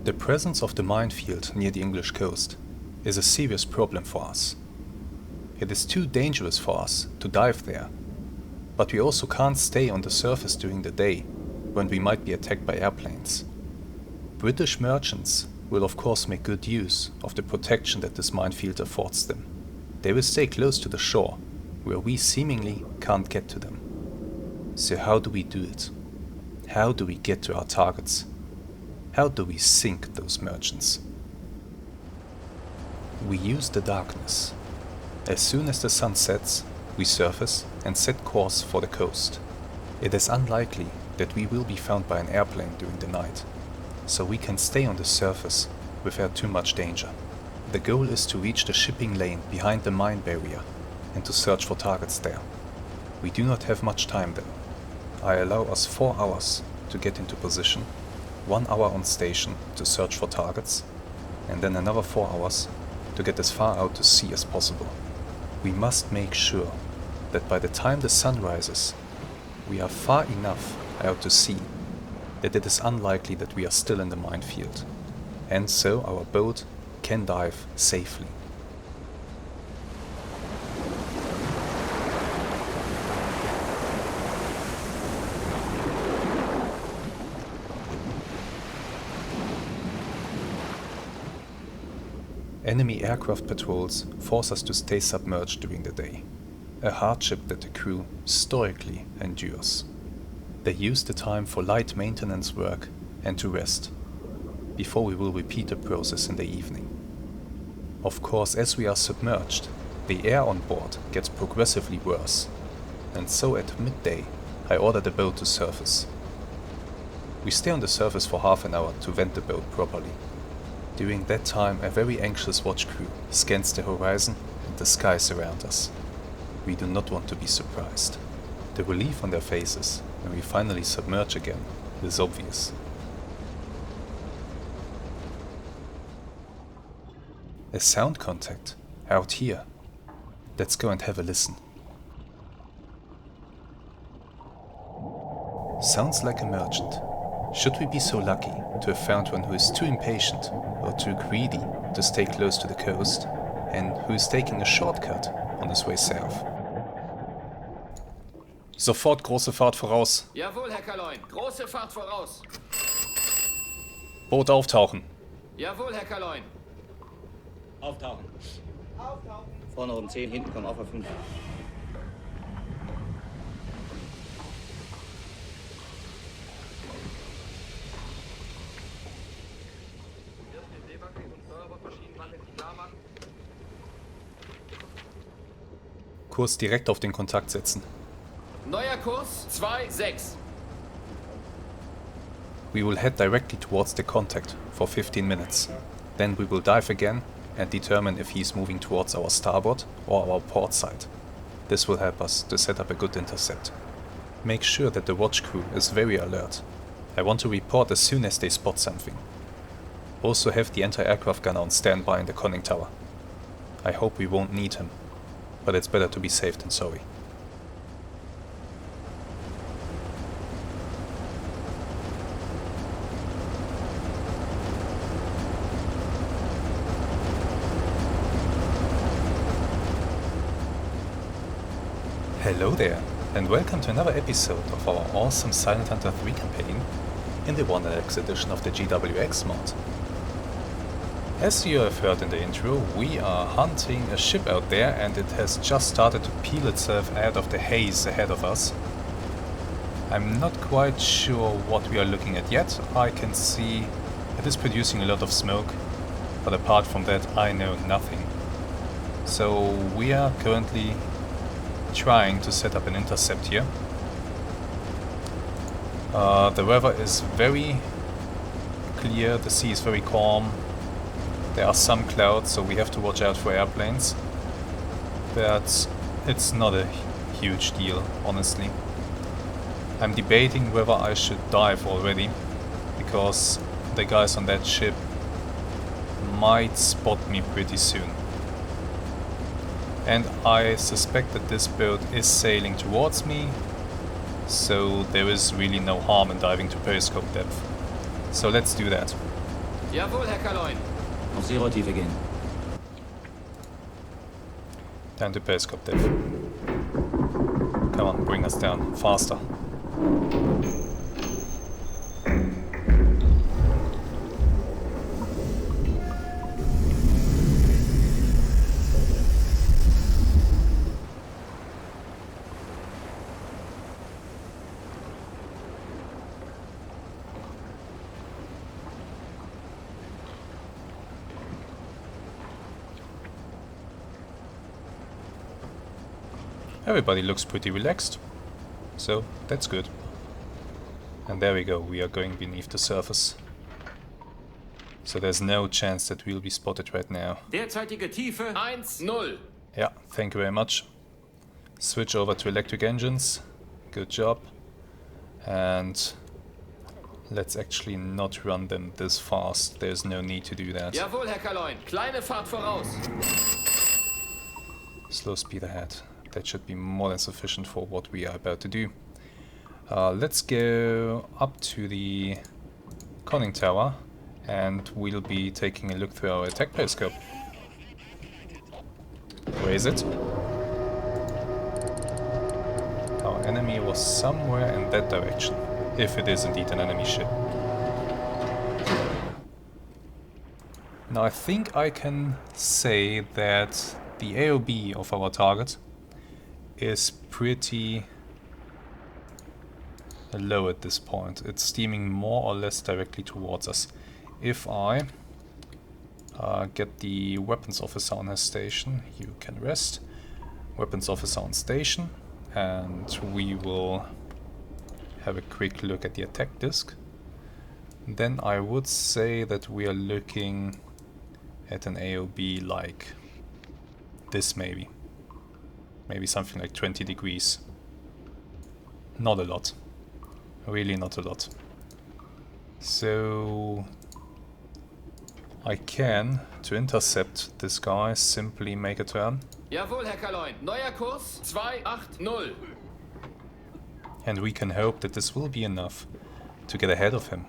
The presence of the minefield near the English coast is a serious problem for us. It is too dangerous for us to dive there, but we also can't stay on the surface during the day when we might be attacked by airplanes. British merchants will of course make good use of the protection that this minefield affords them. They will stay close to the shore, where we seemingly can't get to them. So how do we do it? How do we get to our targets? How do we sink those merchants? We use the darkness. As soon as the sun sets, we surface and set course for the coast. It is unlikely that we will be found by an airplane during the night, so we can stay on the surface without too much danger. The goal is to reach the shipping lane behind the mine barrier and to search for targets there. We do not have much time though. I allow us 4 hours to get into position, 1 hour on station to search for targets, and then another 4 hours to get as far out to sea as possible. We must make sure that by the time the sun rises, we are far enough out to sea that it is unlikely that we are still in the minefield, and so our boat can dive safely. Enemy aircraft patrols force us to stay submerged during the day, a hardship that the crew stoically endures. They use the time for light maintenance work and to rest, before we will repeat the process in the evening. Of course, as we are submerged, the air on board gets progressively worse, and so at midday I order the boat to surface. We stay on the surface for half an hour to vent the boat properly. During that time, a very anxious watch crew scans the horizon and the skies around us. We do not want to be surprised. The relief on their faces when we finally submerge again is obvious. A sound contact out here. Let's go and have a listen. Sounds like a merchant. Should we be so lucky to have found one who is too impatient or too greedy to stay close to the coast, and who is taking a shortcut on his way south? Sofort große Fahrt voraus. Jawohl, Herr Kaloin. Große Fahrt voraus. Boot auftauchen. Jawohl, Herr Kaloin. Auftauchen. Auftauchen. Vorne oben 10, hinten kommen auf 5. Kurs direkt auf den Kontakt setzen. Neuer Kurs 2-6. We will head directly towards the contact for 15 minutes. Then we will dive again and determine if he is moving towards our starboard or our port side. This will help us to set up a good intercept. Make sure that the watch crew is very alert. I want to report as soon as they spot something. Also have the anti-aircraft gunner on standby in the conning tower. I hope we won't need him, but it's better to be safe than sorry. Hello there, and welcome to another episode of our awesome Silent Hunter 3 campaign in the OneAlex edition of the GWX mod. As you have heard in the intro, we are hunting a ship out there, and it has just started to peel itself out of the haze ahead of us. I'm not quite sure what we are looking at yet. I can see it is producing a lot of smoke, but apart from that I know nothing. So we are currently trying to set up an intercept here. The weather is very clear, the sea is very calm. There are some clouds, so we have to watch out for airplanes. But it's not a huge deal, honestly. I'm debating whether I should dive already, because the guys on that ship might spot me pretty soon. And I suspect that this boat is sailing towards me, so there is really no harm in diving to periscope depth. So let's do that. Jawohl, Herr Kaloin. Auf Zero-Tiefe gehen. Down to periscope depth. Come on, bring us down. Faster. Everybody looks pretty relaxed, so that's good. And there we go, we are going beneath the surface. So there's no chance that we'll be spotted right now. Derzeitige Tiefe 1-0. Yeah, thank you very much. Switch over to electric engines. Good job. And let's actually not run them this fast. There's no need to do that. Jawohl, Herr Kaloin. Kleine Fahrt voraus. Slow speed ahead. That should be more than sufficient for what we are about to do. Let's go up to the conning tower and we'll be taking a look through our attack periscope. Where is it? Our enemy was somewhere in that direction, if it is indeed an enemy ship. Now I think I can say that the AOB of our target is pretty low at this point. It's steaming more or less directly towards us. If I get the weapons officer on his station, you can rest. Weapons officer on station, and we will have a quick look at the attack disc. Then I would say that we are looking at an AOB like this maybe. Maybe something like 20 degrees. Not a lot. Really not a lot. So I can, to intercept this guy, simply make a turn. Jawohl, Herr Kaloin. Neuer Kurs 280. And we can hope that this will be enough to get ahead of him.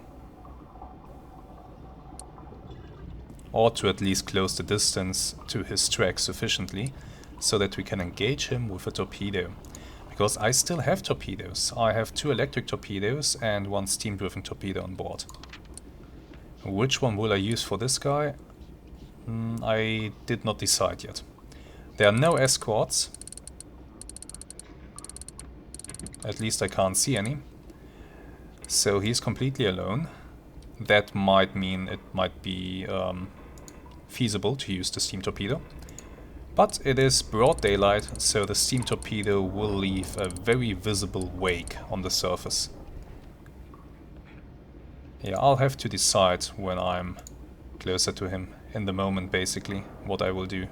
Or to at least close the distance to his track sufficiently so that we can engage him with a torpedo. Because I still have torpedoes. I have 2 electric torpedoes and 1 steam-driven torpedo on board. Which one will I use for this guy? I did not decide yet. There are no escorts. At least I can't see any. So he's completely alone. That might mean it might be feasible to use the steam torpedo. But it is broad daylight, so the steam torpedo will leave a very visible wake on the surface. Yeah, I'll have to decide when I'm closer to him, in the moment basically, what I will do.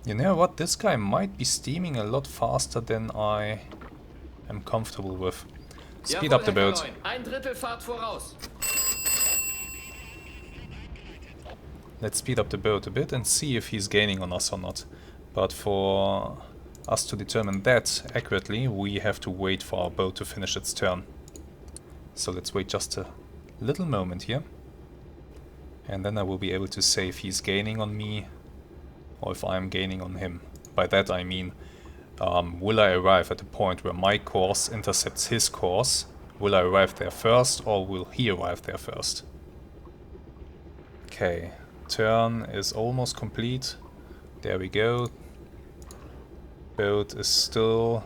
You know what, this guy might be steaming a lot faster than I am comfortable with. Speed up the boat. Ein Drittel Fahrt voraus. Let's speed up the boat a bit and see if he's gaining on us or not. But for us to determine that accurately, we have to wait for our boat to finish its turn. So let's wait just a little moment here. And then I will be able to say if he's gaining on me or if I'm gaining on him. By that I mean, will I arrive at a point where my course intercepts his course? Will I arrive there first or will he arrive there first? Okay. Turn is almost complete. There we go. Boat is still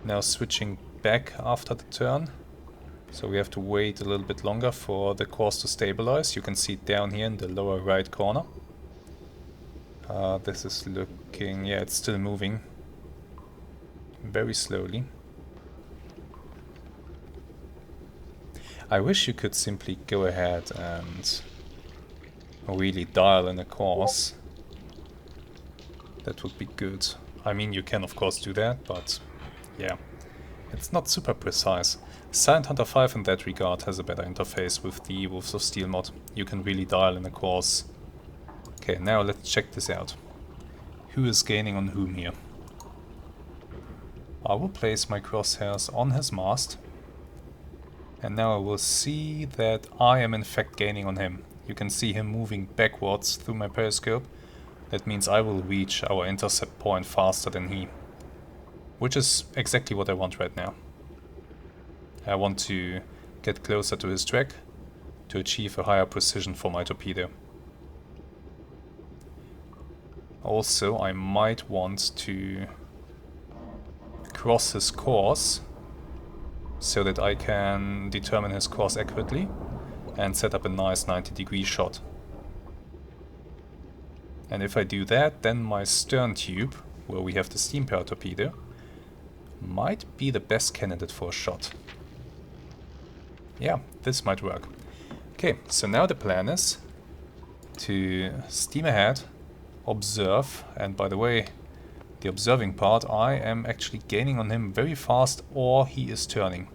now switching back after the turn. So we have to wait a little bit longer for the course to stabilize. You can see it down here in the lower right corner. This is looking... yeah, it's still moving. Very slowly. I wish you could simply go ahead and really dial in a course. That would be good. I mean, you can of course do that, but yeah, it's not super precise. Silent Hunter 5 in that regard has a better interface with the Wolves of Steel mod. You can really dial in a course. Okay, now let's check this out. Who is gaining on whom here? I will place my crosshairs on his mast. And now I will see that I am in fact gaining on him. You can see him moving backwards through my periscope. That means I will reach our intercept point faster than he. Which is exactly what I want right now. I want to get closer to his track to achieve a higher precision for my torpedo. Also, I might want to cross his course so that I can determine his course accurately and set up a nice 90-degree shot. And if I do that, then my stern tube, where we have the steam power torpedo, might be the best candidate for a shot. Yeah, this might work. Okay, so now the plan is to steam ahead, observe, and by the way, the observing part, I am actually gaining on him very fast, or he is turning.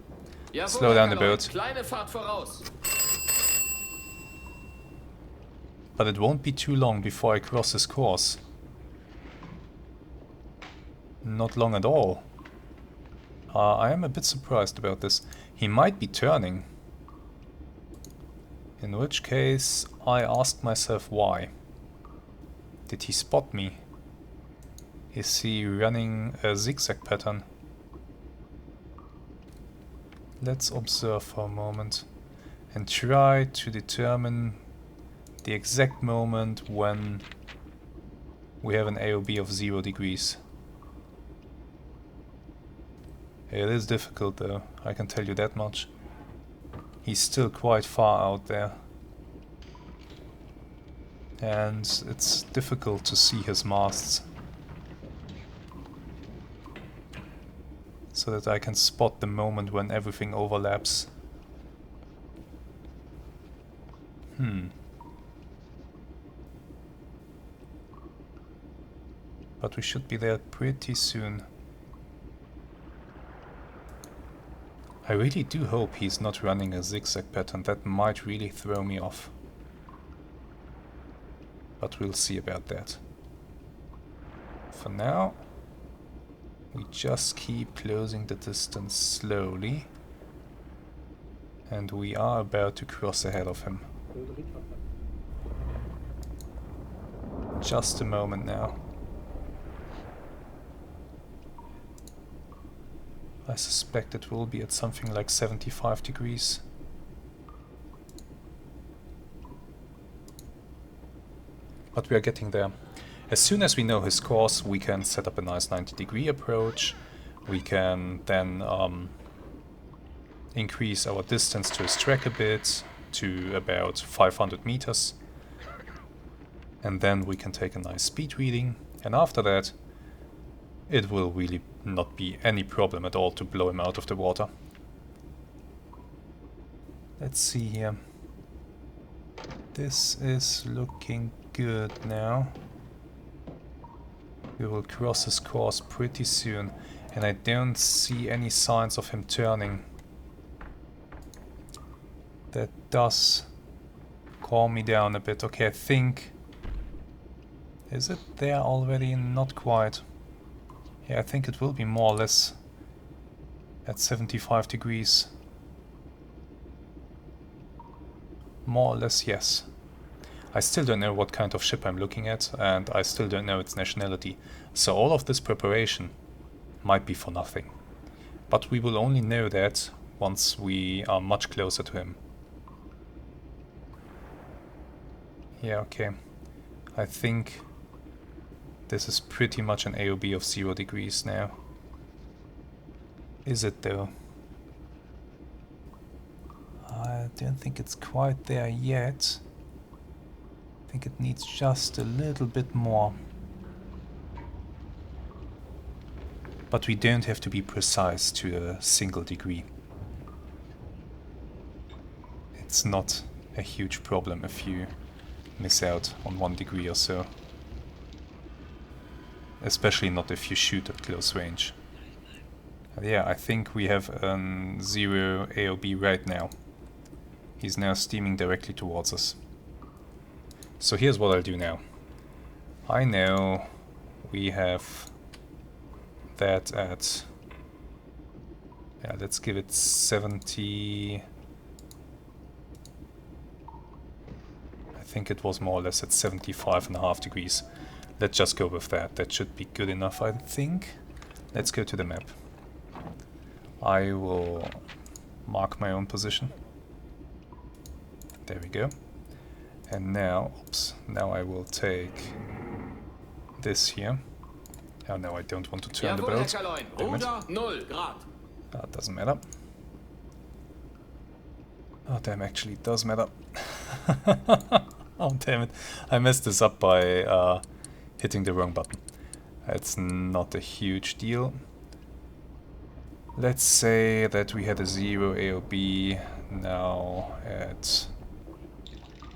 Slow down the boat. Kleine Fahrt voraus. But it won't be too long before I cross his course. Not long at all. I am a bit surprised about this. He might be turning. In which case, I asked myself why. Did he spot me? Is he running a zigzag pattern? Let's observe for a moment and try to determine the exact moment when we have an AOB of 0 degrees. It is difficult though, I can tell you that much. He's still quite far out there. And it's difficult to see his masts. So that I can spot the moment when everything overlaps. But we should be there pretty soon. I really do hope he's not running a zigzag pattern. That might really throw me off. But we'll see about that. For now, we just keep closing the distance slowly. And we are about to cross ahead of him. Just a moment now. I suspect it will be at something like 75 degrees. But we are getting there. As soon as we know his course, we can set up a nice 90-degree approach. We can then increase our distance to his track a bit, to about 500 meters. And then we can take a nice speed reading. And after that, it will really not be any problem at all to blow him out of the water. Let's see here. This is looking good now. We will cross his course pretty soon, and I don't see any signs of him turning. That does calm me down a bit. Okay, I think... Is it there already? Not quite. Yeah, I think it will be more or less at 75 degrees. More or less, yes. I still don't know what kind of ship I'm looking at, and I still don't know its nationality. So all of this preparation might be for nothing. But we will only know that once we are much closer to him. Yeah, okay. I think this is pretty much an AOB of 0 degrees now. Is it though? I don't think it's quite there yet. I think it needs just a little bit more. But we don't have to be precise to a single degree. It's not a huge problem if you miss out on 1 degree or so. Especially not if you shoot at close range. Yeah, I think we have a 0 AOB right now. He's now steaming directly towards us. So here's what I'll do now. I know we have that at Yeah, let's give it 70. I think it was more or less at 75.5 degrees. Let's just go with that. That should be good enough, I think. Let's go to the map. I will mark my own position. There we go. And now, oops, now I will take this here. Oh no, I don't want to turn the boat. Damn it. That doesn't matter. Oh damn, actually it does matter. Oh damn it, I messed this up by hitting the wrong button. It's not a huge deal. Let's say that we had a 0 AOB now at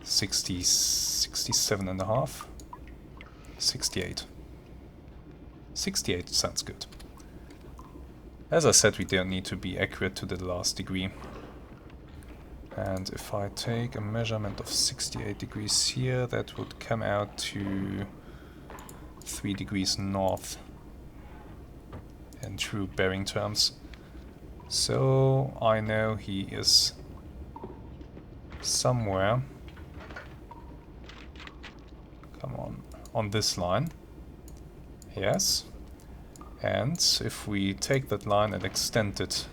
67.5. 68. 68 sounds good. As I said, we don't need to be accurate to the last degree. And if I take a measurement of 68 degrees here, that would come out to 3 degrees north in true bearing terms. So I know he is somewhere, come on this line. Yes. And if we take that line and extend it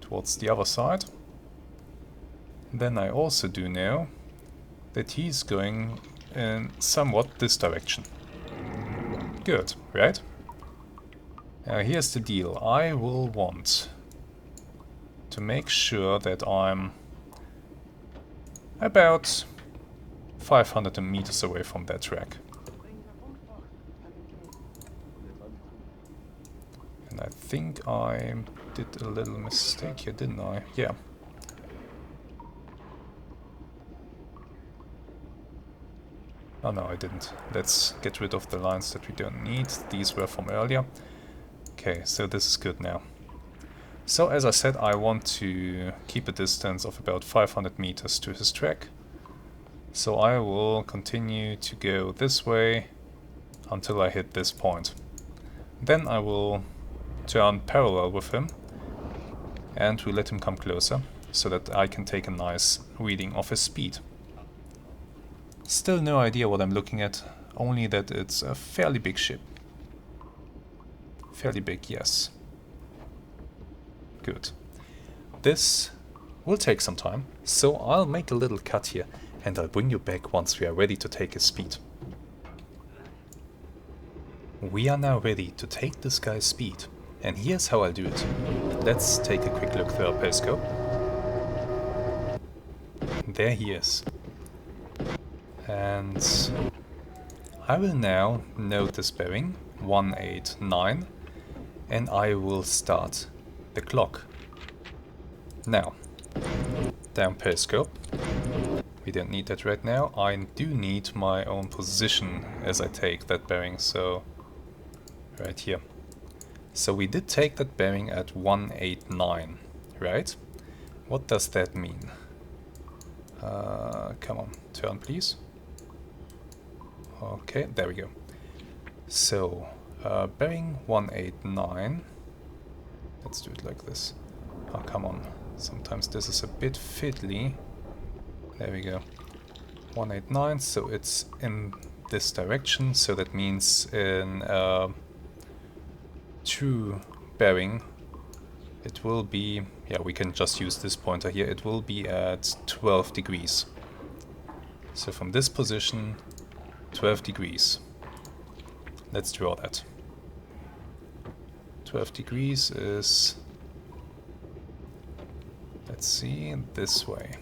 towards the other side, then I also do know that he's going in somewhat this direction. Good, right? Now here's the deal. I will want to make sure that I'm about 500 meters away from that track. And I think I did a little mistake here, didn't I? Yeah. Oh no, I didn't. Let's get rid of the lines that we don't need. These were from earlier. Okay, so this is good now. So as I said, I want to keep a distance of about 500 meters to his track. So I will continue to go this way until I hit this point. Then I will turn parallel with him and we let him come closer so that I can take a nice reading of his speed. Still no idea what I'm looking at, only that it's a fairly big ship. Fairly big, yes. Good. This will take some time, so I'll make a little cut here and I'll bring you back once we are ready to take his speed. We are now ready to take this guy's speed, and here's how I'll do it. Let's take a quick look through our periscope. There he is. And I will now note this bearing 189 and I will start the clock. Now, down periscope. We don't need that right now. I do need my own position as I take that bearing, so right here. So we did take that bearing at 189, right? What does that mean? Come on, turn please. Okay, there we go. So, bearing 189. Let's do it like this. Oh, come on. Sometimes this is a bit fiddly. There we go. 189, so it's in this direction. So that means in true bearing, it will be... Yeah, we can just use this pointer here. It will be at 12 degrees. So from this position... 12 degrees. Let's draw that. 12 degrees is, let's see, this way.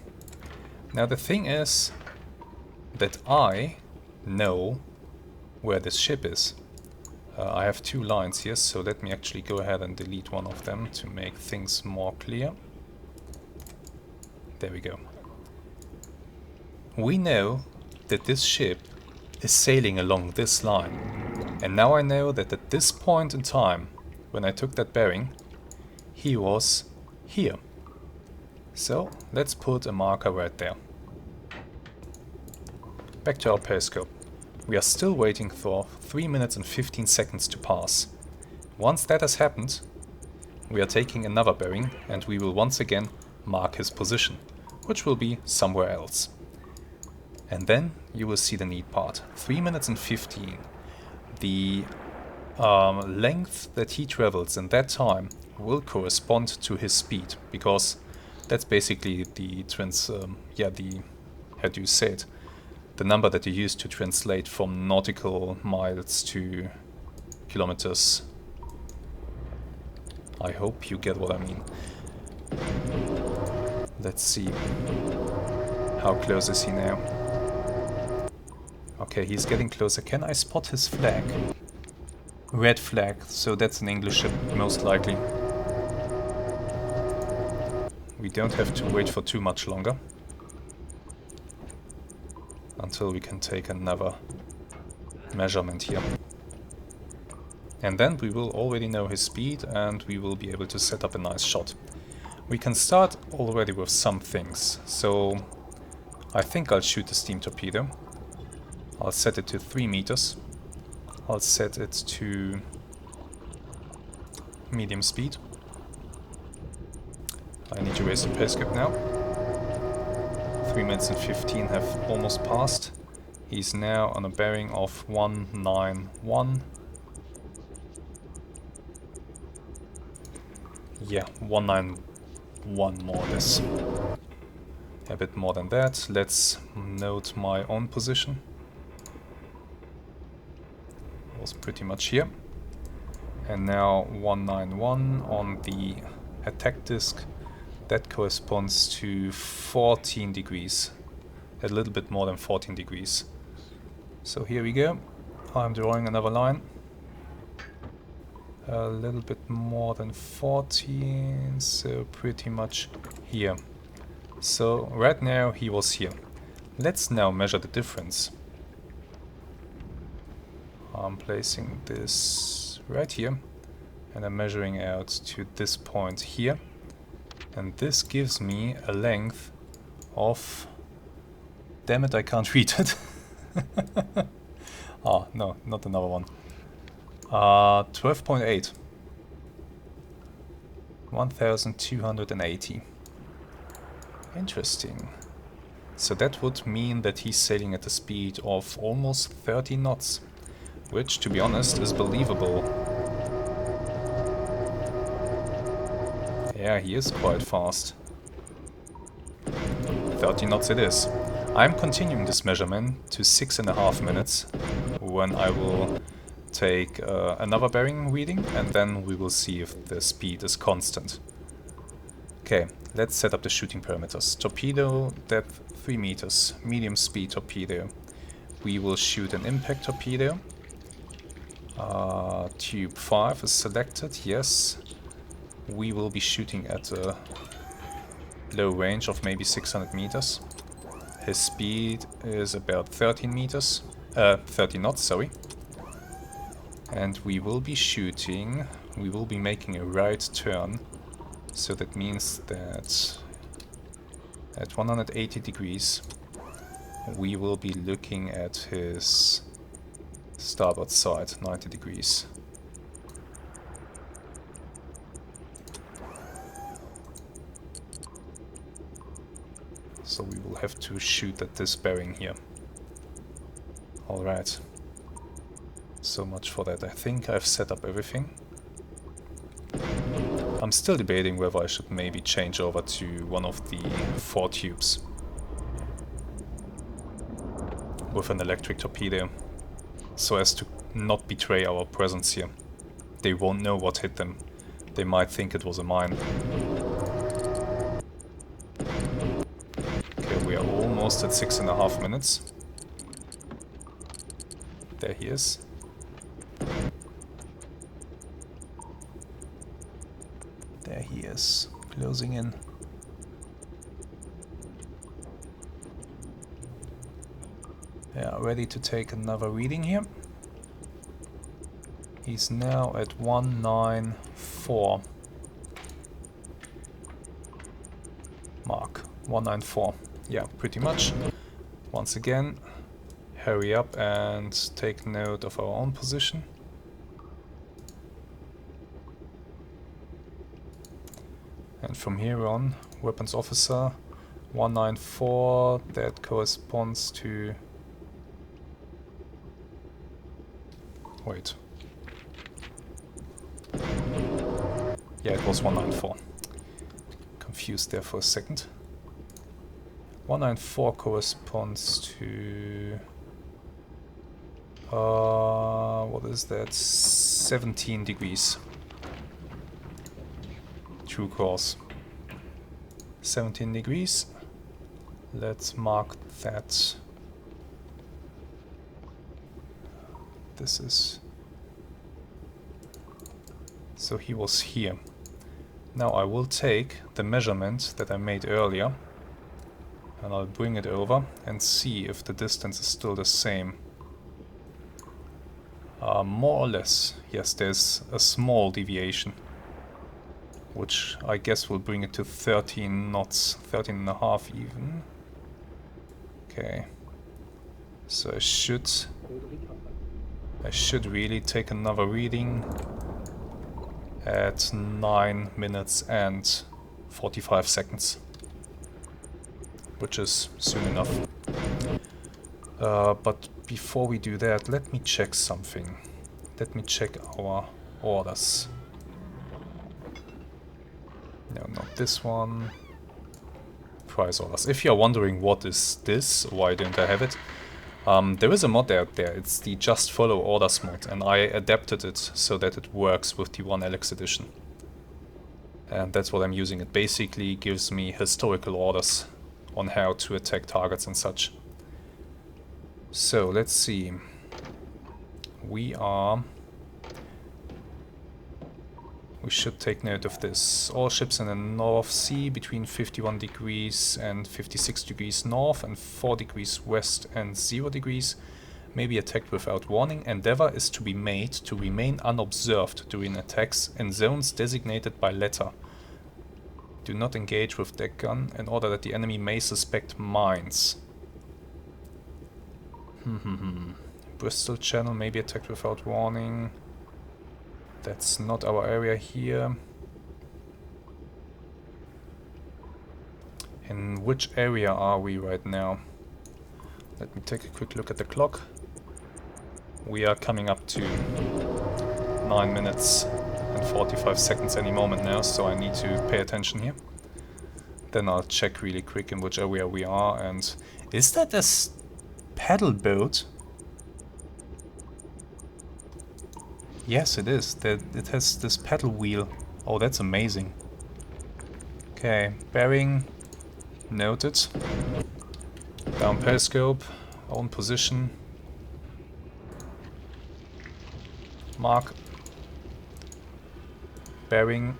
Now the thing is that I know where this ship is. I have two lines here, so let me actually go ahead and delete one of them to make things more clear. There we go. We know that this ship is sailing along this line. And now I know that at this point in time, when I took that bearing, he was here. So let's put a marker right there. Back to our periscope. We are still waiting for 3 minutes and 15 seconds to pass. Once that has happened, we are taking another bearing and we will once again mark his position, which will be somewhere else. And then you will see the neat part. 3 minutes and 15. The length that he travels in that time will correspond to his speed, because that's basically the how do you say it? The number that you use to translate from nautical miles to kilometers. I hope you get what I mean. Let's see. How close is he now? Okay, he's getting closer. Can I spot his flag? Red flag, so that's an English ship, most likely. We don't have to wait for too much longer until we can take another measurement here. And then we will already know his speed and we will be able to set up a nice shot. We can start already with some things. So I think I'll shoot the steam torpedo. I'll set it to 3 meters. I'll set it to medium speed. I need to raise the periscope now. 3 minutes and 15 have almost passed. He's now on a bearing of 191. Yeah, 191 more or less. A bit more than that. Let's note my own position. It was pretty much here. And now 191 on the attack disc. That corresponds to 14 degrees. A little bit more than 14 degrees. So here we go. I'm drawing another line. A little bit more than 14, so pretty much here. So right now he was here. Let's now measure the difference. I'm placing this right here and I'm measuring out to this point here. And this gives me a length of... Damn it, I can't read it. Oh, no, not another one. 12.8. 1280. Interesting. So that would mean that he's sailing at a speed of almost 30 knots. Which, to be honest, is believable. Yeah, he is quite fast. 30 knots it is. I'm continuing this measurement to 6.5 minutes, when I will take another bearing reading, and then we will see if the speed is constant. Okay, let's set up the shooting parameters. Torpedo, depth 3 meters, medium speed torpedo. We will shoot an impact torpedo. Tube 5 is selected, yes. We will be shooting at a low range of maybe 600 meters. His speed is about 13 meters, 30 knots, sorry. And we will be shooting, we will be making a right turn. So that means that at 180 degrees we will be looking at his starboard side, 90 degrees. So we will have to shoot at this bearing here. Alright. So much for that. I think I've set up everything. I'm still debating whether I should maybe change over to one of the 4 tubes with an electric torpedo, so as to not betray our presence here. They won't know what hit them. They might think it was a mine. Okay, we are almost at 6.5 minutes. There he is. There he is, closing in. Yeah, ready to take another reading here. He's now at 194. Mark, 194. Yeah, pretty much. Once again, hurry up and take note of our own position. And from here on, weapons officer 194, that corresponds to... Wait. Yeah, it was 194. Confused there for a second. 194 corresponds to... what is that? 17 degrees. True course. 17 degrees. Let's mark that. This is... So he was here. Now I will take the measurement that I made earlier and I'll bring it over and see if the distance is still the same. More or less. Yes, there's a small deviation, which I guess will bring it to 13 knots, 13 and a half even. Okay. So I should really take another reading at 9 minutes and 45 seconds, which is soon enough. But before we do that, let me check something. Let me check our orders. No, not this one. Price orders. If you're wondering what is this, why don't I have it? There is a mod out there. It's the Just Follow Orders mod, and I adapted it so that it works with the OneAlex Edition. And that's what I'm using. It basically gives me historical orders on how to attack targets and such. So let's see. We should take note of this. All ships in the North Sea between 51 degrees and 56 degrees north and 4 degrees west and 0 degrees may be attacked without warning. Endeavor is to be made to remain unobserved during attacks in zones designated by letter. Do not engage with deck gun in order that the enemy may suspect mines. Bristol Channel may be attacked without warning. That's not our area here. In which area are we right now? Let me take a quick look at the clock. We are coming up to 9 minutes and 45 seconds any moment now, so I need to pay attention here. Then I'll check really quick in which area we are. And is that a paddle boat? Yes, it is. It has this paddle wheel. Oh, that's amazing. Okay, bearing noted. Down periscope, own position. Mark. Bearing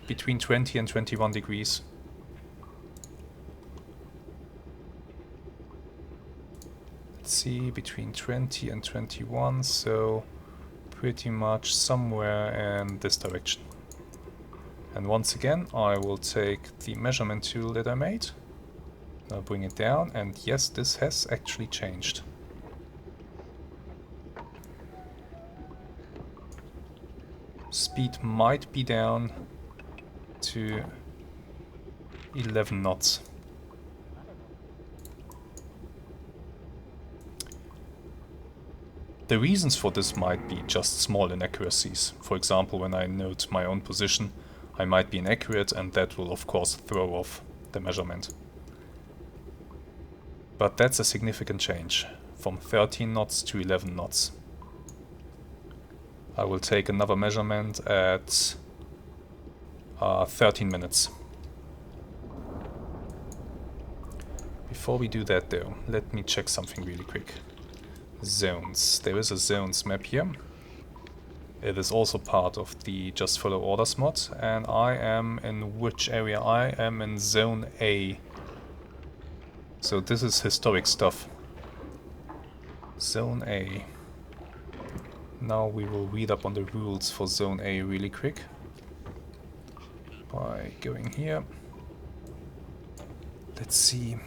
between 20 and 21 degrees. See, between 20 and 21, so pretty much somewhere in this direction. And once again, I will take the measurement tool that I made. I'll bring it down, and yes, this has actually changed. Speed might be down to 11 knots. The reasons for this might be just small inaccuracies. For example, when I note my own position, I might be inaccurate, and that will of course throw off the measurement. But that's a significant change, from 13 knots to 11 knots. I will take another measurement at 13 minutes. Before we do that though, let me check something really quick. Zones. There is a zones map here. It is also part of the Just Follow Orders mod, and I am in which area? I am in Zone A. So this is historic stuff. Zone A. Now we will read up on the rules for Zone A really quick. By going here. Let's see.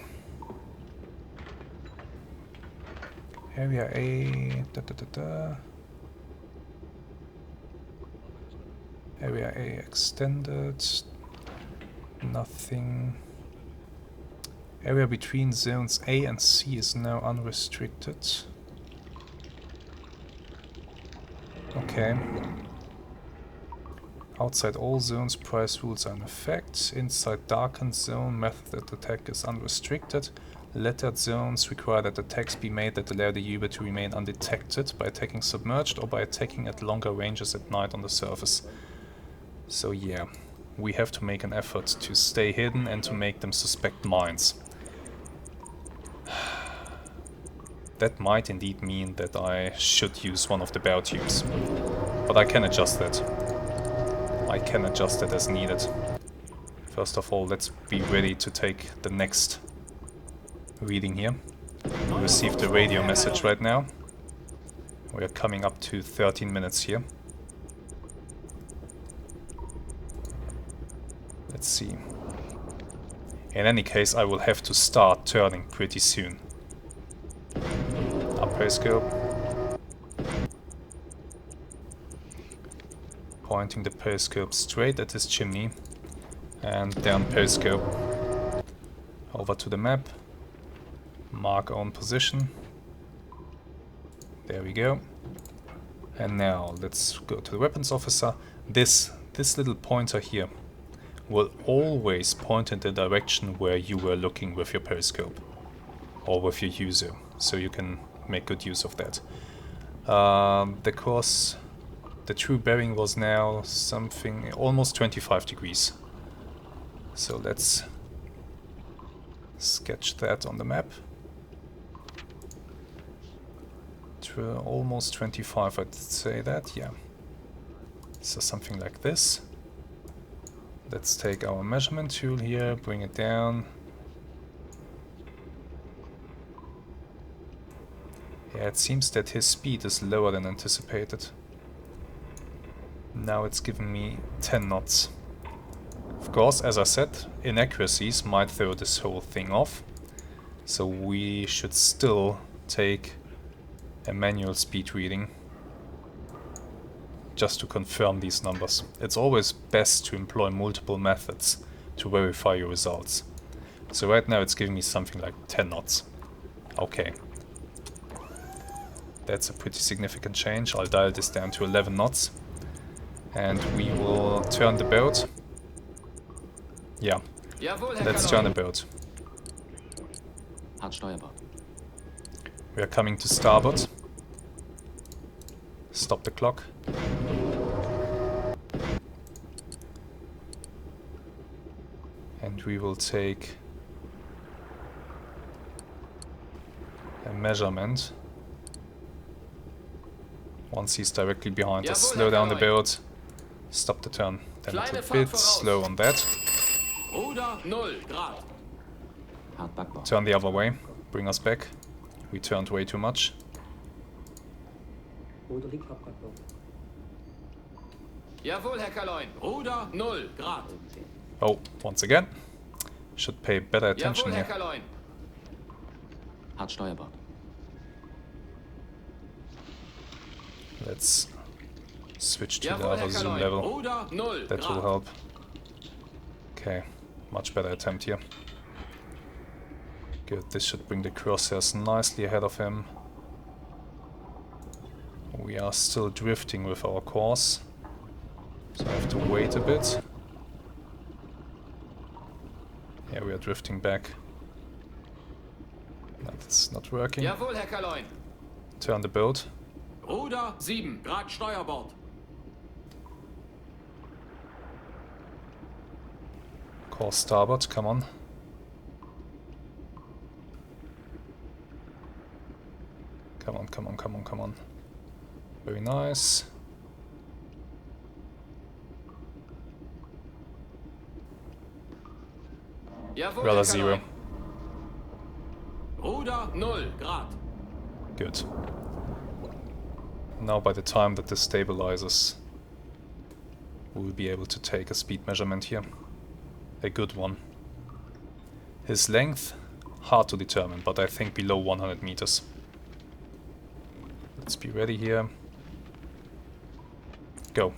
Area A, Area A extended. Nothing. Area between zones A and C is now unrestricted. Okay. Outside all zones, price rules are in effect. Inside darkened zone, method attack is unrestricted. Lettered zones require that attacks be made that allow the user to remain undetected by attacking submerged or by attacking at longer ranges at night on the surface. So yeah, we have to make an effort to stay hidden and to make them suspect mines. That might indeed mean that I should use one of the bow tubes, but I can adjust that. I can adjust it as needed. First of all, let's be ready to take the next reading here. We received a radio message right now. We are coming up to 13 minutes here. Let's see. In any case, I will have to start turning pretty soon. Up periscope. Pointing the periscope straight at this chimney. And down periscope. Over to the map. Mark own position. There we go. And now let's go to the weapons officer. This little pointer here will always point in the direction where you were looking with your periscope or with your user, so you can make good use of that. The true bearing was now something almost 25 degrees. So let's sketch that on the map. Almost 25, I'd say that, yeah. So something like this. Let's take our measurement tool here, bring it down. Yeah, it seems that his speed is lower than anticipated. Now it's given me 10 knots. Of course, as I said, inaccuracies might throw this whole thing off. So we should still take a manual speed reading just to confirm these numbers. It's always best to employ multiple methods to verify your results. So right now it's giving me something like 10 knots. Okay. That's a pretty significant change. I'll dial this down to 11 knots. And we will turn the boat. Yeah, let's turn the boat. We are coming to starboard. Stop the clock. And we will take a measurement. Once he's directly behind us, slow down the boat. Stop the turn. Then it's a bit slow on that. Turn the other way. Bring us back. We turned way too much. Jawohl, Herr Kaloin. Ruder 0 Grad. Oh, once again. Should pay better attention Jawohl, Herr here. Kaloin. Hart steuerbar. Let's switch to the Jawohl, Herr other zoom Kaloin. level. Ruder 0 That will Grad. help. Okay, much better attempt here. Good, this should bring the crosshairs nicely ahead of him. We are still drifting with our course, so I have to wait a bit. Yeah, we are drifting back. That's not working. Jawohl, Herr Kaloin. Turn the boat. Ruder 7 Grad Steuerbord. Course starboard, come on. Come on, come on, come on, come on. Very nice. Jawohl, Rudder Herr 0. Kaloin. Ruder 0 Grad. Good. Now by the time that this stabilizes, we'll be able to take a speed measurement here. A good one. His length, hard to determine, but I think below 100 meters. Let's be ready here. Go.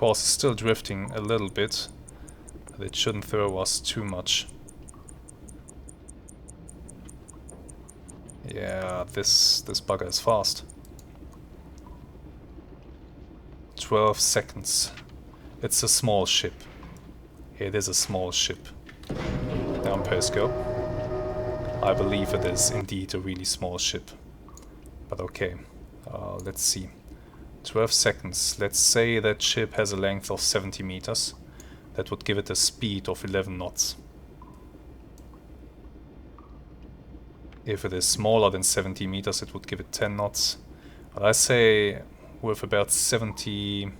course is still drifting a little bit, but it shouldn't throw us too much. Yeah, this bugger is fast. 12 seconds. It's a small ship. It is a small ship. Down periscope. I believe it is indeed a really small ship. But okay, let's see. 12 seconds. Let's say that ship has a length of 70 meters. That would give it a speed of 11 knots. If it is smaller than 70 meters, it would give it 10 knots. But I say with about 70,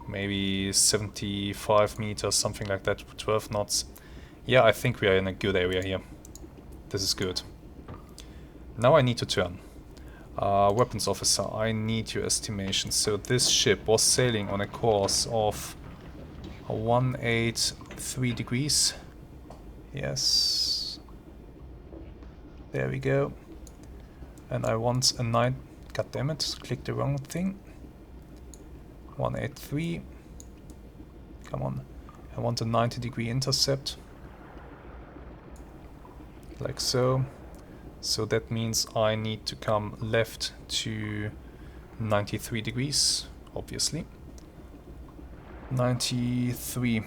maybe 75 meters, something like that, 12 knots. Yeah, I think we are in a good area here. This is good. Now I need to turn. Weapons officer, I need your estimation. So this ship was sailing on a course of 183 degrees. Yes. There we go. And I want a 9... God damn it, click the wrong thing. 183. Come on. I want a 90-degree intercept. Like so. So that means I need to come left to 93 degrees, obviously. 93.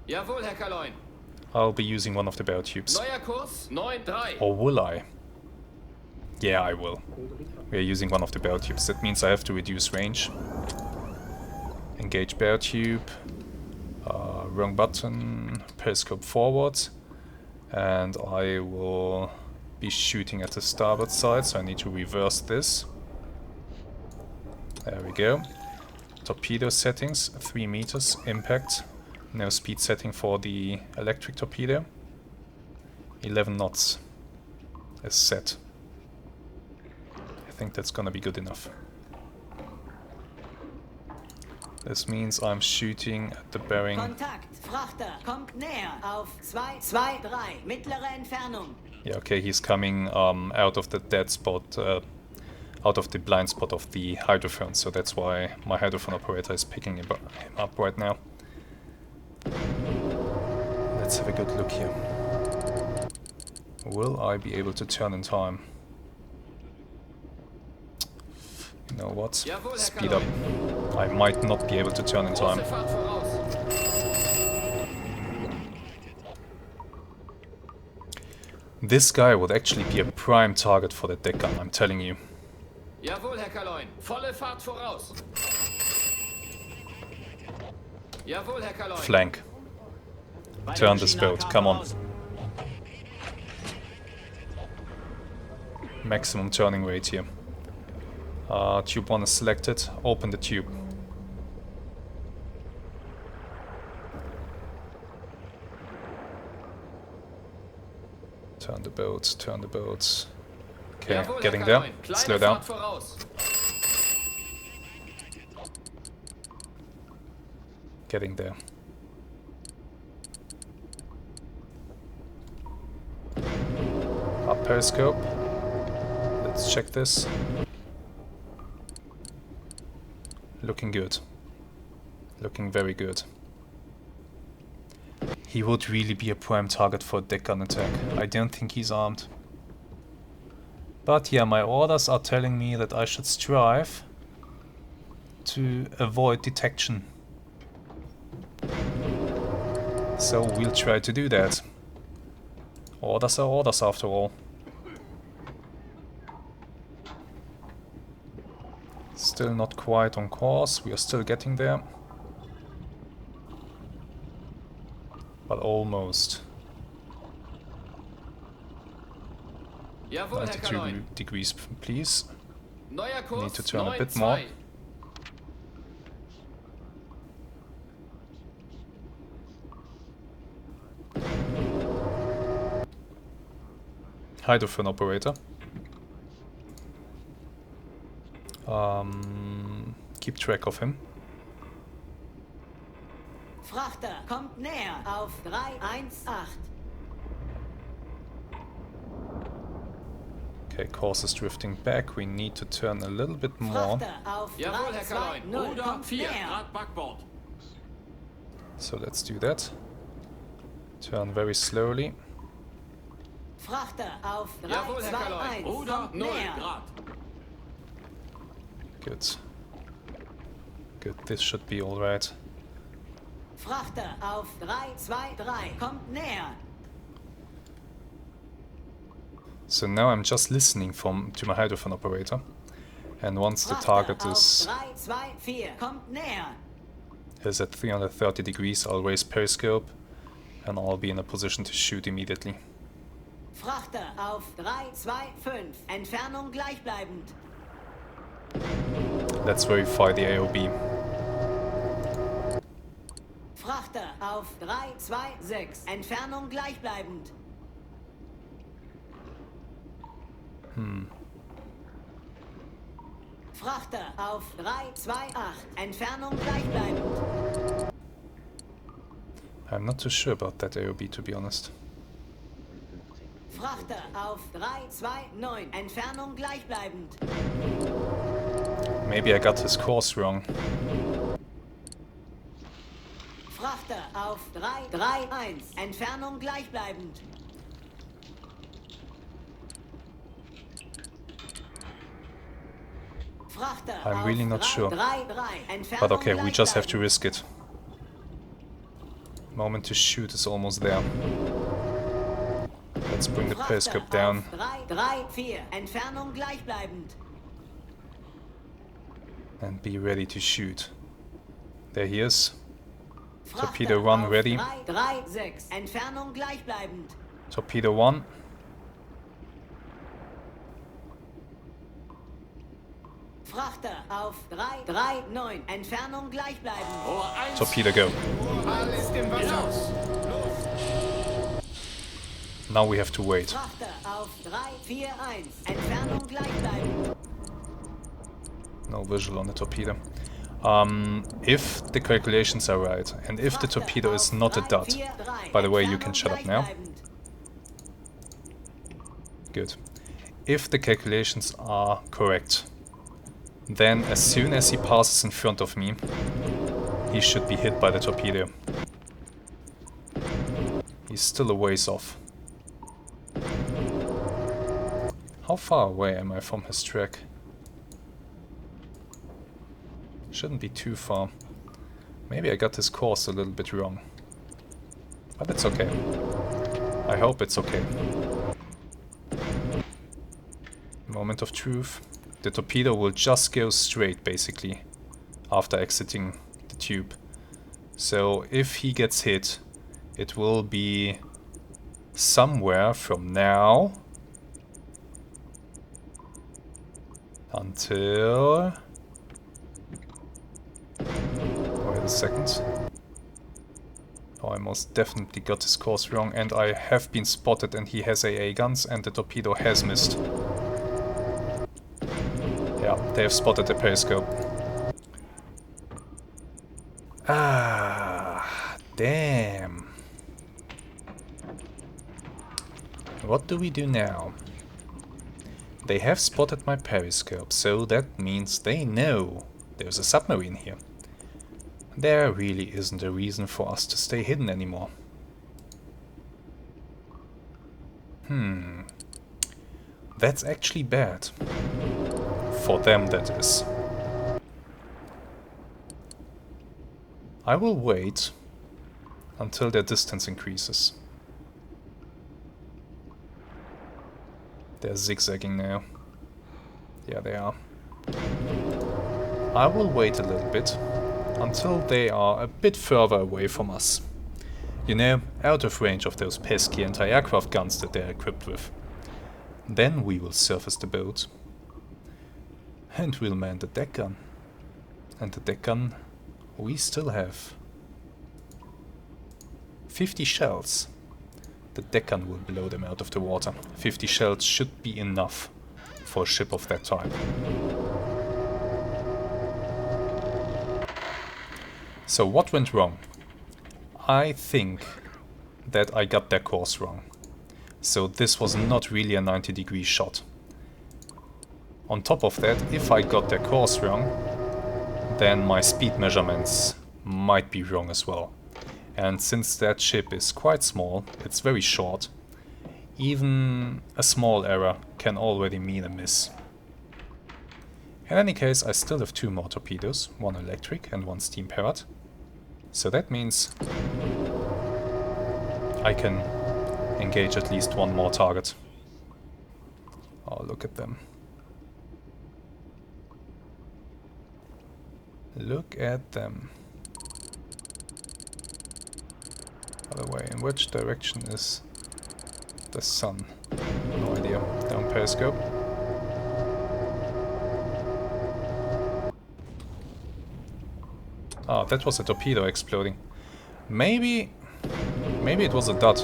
Jawohl, Herr Kaloin. I'll be using one of the bow tubes. Neuer Kurs 9-3. Or will I? Yeah, I will. We are using one of the bow tubes. That means I have to reduce range. Engage bow tube. Wrong button. Periscope forward. And I will be shooting at the starboard side, so I need to reverse this. There we go. Torpedo settings, 3 meters, impact. No speed setting for the electric torpedo. 11 knots is set. I think that's gonna be good enough. This means I'm shooting at the bearing. Kontakt, Frachter, kommt näher auf 223, mittlere Entfernung. Yeah, okay, he's coming out of the dead spot, out of the blind spot of the hydrophone, so that's why my hydrophone operator is picking him up right now. Let's have a good look here. Will I be able to turn in time? You know what? Speed up. I might not be able to turn in time. This guy would actually be a prime target for the deck gun, I'm telling you. Jawohl, Herr Kaloin. Volle Fahrt voraus. Jawohl, Herr Kaloin. Flank. Turn this boat, come on. Maximum turning rate here. Tube 1 is selected, open the tube. Turn the boat, turn the boat. Okay, Jawohl, getting Herr there. Kaloin. Slow Kleine down. Fahrt voraus. Getting there. Up periscope. Let's check this. Looking good. Looking very good. He would really be a prime target for a deck gun attack. I don't think he's armed. But yeah, my orders are telling me that I should strive to avoid detection. So we'll try to do that. Orders are orders after all. Still not quite on course, we are still getting there. But almost. Jawohl, Herr 92 Kaloin. degrees, please. Neuer Kurs Need to turn a bit 9-2. more. Hydrophone operator. Keep track of him. Frachter, kommt näher auf 318. Okay, course is drifting back. We need to turn a little bit more. Frachter auf Jawohl, 3, Herr 2, Kaloin. 0. Ruder Kommt 4 näher. Grad Backbord. So let's do that. Turn very slowly. Frachter auf 3, Jawohl, 2, Herr Kaloin. 1. Ruder Kommt 0 näher. Grad. Good. Good, this should be alright. Frachter auf 3, 2, 3. Kommt näher. So now I'm just listening to my hydrophone operator. And once the Frachter target auf is 3, 2, 4. Kommt näher. at 330 degrees, I'll raise periscope and I'll be in a position to shoot immediately. Frachter auf 3, 2, 5. Entfernung gleichbleibend. Let's verify the AOB. Frachter auf 3, 2, 6. Entfernung gleichbleibend. Frachter auf 3, 2, 8. Entfernung gleichbleibend. I'm not too sure about that AOB, to be honest. Frachter auf 3, 2, 9. Entfernung gleichbleibend. Maybe I got his course wrong. Frachter auf 3, 3, 1. Entfernung gleichbleibend. Frachter I'm really auf not 3, sure. 3, 3. Entfernung But okay, we just have to gleichbleibend. risk it. Moment to shoot is almost there. Let's bring the Frachter periscope down. auf 3, 3, 4. Entfernung gleichbleibend. And be ready to shoot. There he is. Frachter Torpedo 1 auf ready. 3, 3, 6. Entfernung gleichbleibend. Torpedo 1. Frachter auf 3, 3, 9. Entfernung gleichbleibend. Rohr 1. Torpedo go. Rohr ist im Wasser. Now we have to wait. Frachter auf 3, 4, 1. Entfernung gleichbleibend. No visual on the torpedo. If the calculations are right, and if the torpedo is not a dot, by the way, you can shut up now. Good. If the calculations are correct, then as soon as he passes in front of me, he should be hit by the torpedo. He's still a ways off. How far away am I from his track? Shouldn't be too far. Maybe I got his course a little bit wrong. But it's okay. I hope it's okay. Moment of truth. The torpedo will just go straight, basically, after exiting the tube. So if he gets hit, it will be somewhere from now until... Wait a second. Oh, I most definitely got his course wrong, and I have been spotted, and he has AA guns, and the torpedo has missed. Yeah, they have spotted the periscope. Ah, damn. What do we do now? They have spotted my periscope, so that means they know there's a submarine here. There really isn't a reason for us to stay hidden anymore. That's actually bad. For them, that is. I will wait until their distance increases. They're zigzagging now. Yeah, they are. I will wait a little bit until they are a bit further away from us. You know, out of range of those pesky anti-aircraft guns that they're equipped with. Then we will surface the boat. And we'll man the deck gun. And the deck gun, we still have 50 shells. The deck gun will blow them out of the water. 50 shells should be enough for a ship of that type. So what went wrong? I think that I got their course wrong. So this was not really a 90-degree shot. On top of that, if I got their course wrong, then my speed measurements might be wrong as well. And since that ship is quite small, it's very short, even a small error can already mean a miss. In any case, I still have 2 more torpedoes, 1 electric and 1 steam powered. So that means I can engage at least 1 more target. Oh, look at them. Look at them. By the way, in which direction is the sun? No idea. Down periscope. Ah, that was a torpedo exploding. Maybe it was a dud.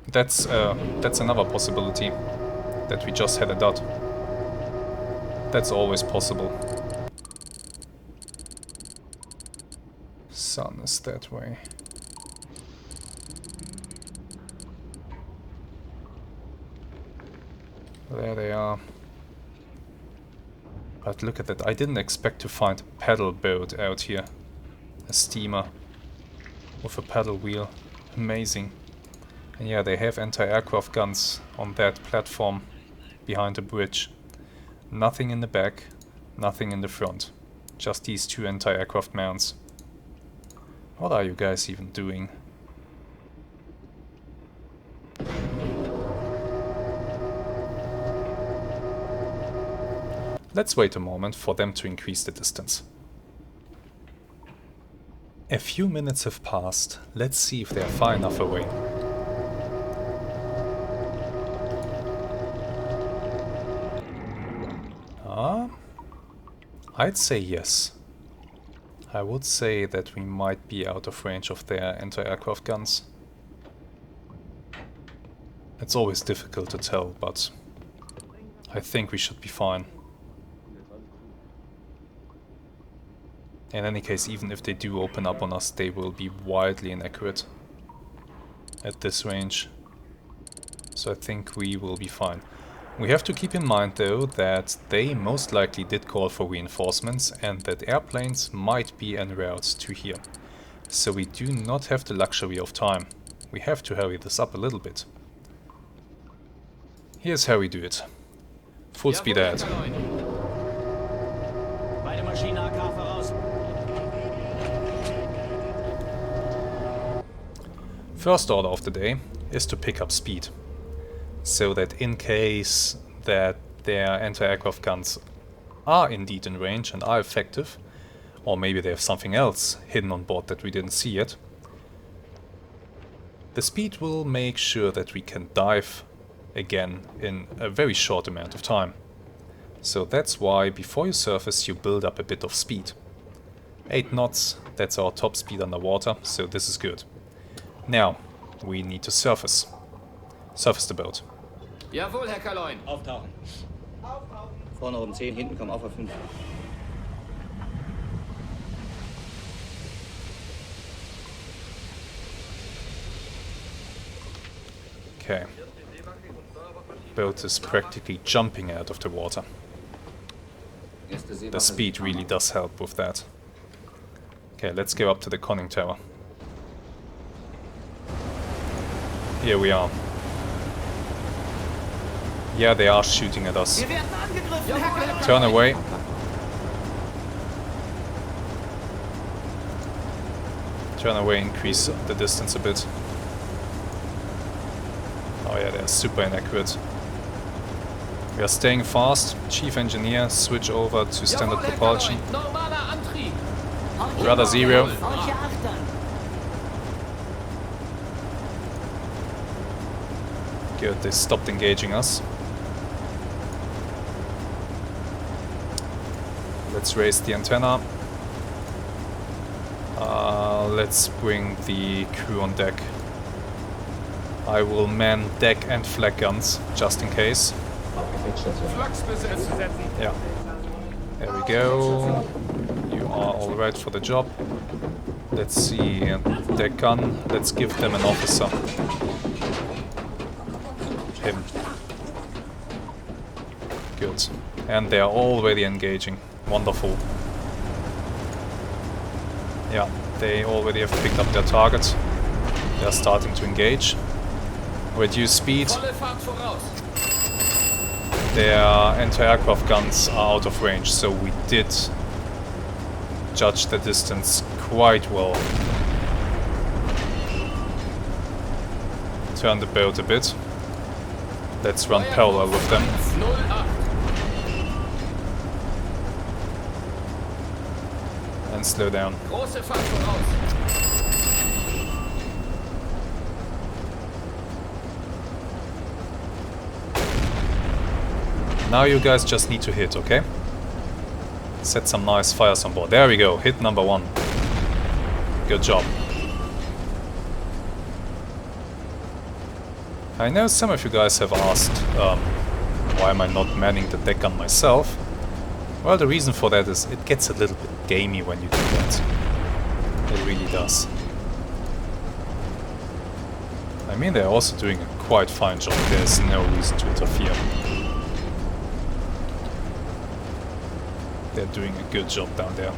That's another possibility. That we just had a dud. That's always possible. Sun is that way. There they are. But look at that, I didn't expect to find a paddle boat out here. A steamer with a paddle wheel. Amazing. And yeah, they have anti-aircraft guns on that platform behind the bridge. Nothing in the back, nothing in the front. Just these 2 anti-aircraft mounts. What are you guys even doing? Let's wait a moment for them to increase the distance. A few minutes have passed. Let's see if they are far enough away. I'd say yes. I would say that we might be out of range of their anti-aircraft guns. It's always difficult to tell, but I think we should be fine. In any case, even if they do open up on us, they will be wildly inaccurate at this range. So I think we will be fine. We have to keep in mind though that they most likely did call for reinforcements and that airplanes might be en route to here. So we do not have the luxury of time. We have to hurry this up a little bit. Here's how we do it. Full speed ahead. Beide Maschinen AK voraus. First order of the day is to pick up speed. So that in case that their anti-aircraft guns are indeed in range and are effective, or maybe they have something else hidden on board that we didn't see yet, the speed will make sure that we can dive again in a very short amount of time. So that's why before you surface you build up a bit of speed. 8 knots, that's our top speed underwater, so this is good. Now, we need to surface. Surface the boat. Jawohl, Herr Kaloin. Auftauchen. Vorne oben 10, hinten kommen auf 5. Okay. Boat is practically jumping out of the water. The speed really does help with that. Okay, let's go up to the conning tower. Here we are. Yeah, they are shooting at us. Turn away. Turn away, increase the distance a bit. Oh yeah, they're super inaccurate. We are staying fast. Chief engineer, switch over to standard propulsion. Rudder 0. Good, they stopped engaging us. Let's raise the antenna. Let's bring the crew on deck. I will man deck and flag guns, just in case. Yeah. There we go. You are all right for the job. Let's see, deck gun. Let's give them an officer. Him. Good. And they are already engaging. Wonderful. Yeah, they already have picked up their target. They are starting to engage. Reduce speed. Volle Fahrt voraus. Their anti-aircraft guns are out of range, so we did judge the distance quite well. Turn the boat a bit. Let's run parallel with them. 108. And slow down. Große Fahrt voraus. Now you guys just need to hit, okay? Set some nice fires on board. There we go, hit number 1. Good job. I know some of you guys have asked why am I not manning the deck gun myself. Well, the reason for that is it gets a little bit gamey when you do that. It really does. I mean, they're also doing a quite fine job. There's no reason to interfere. They're doing a good job down there.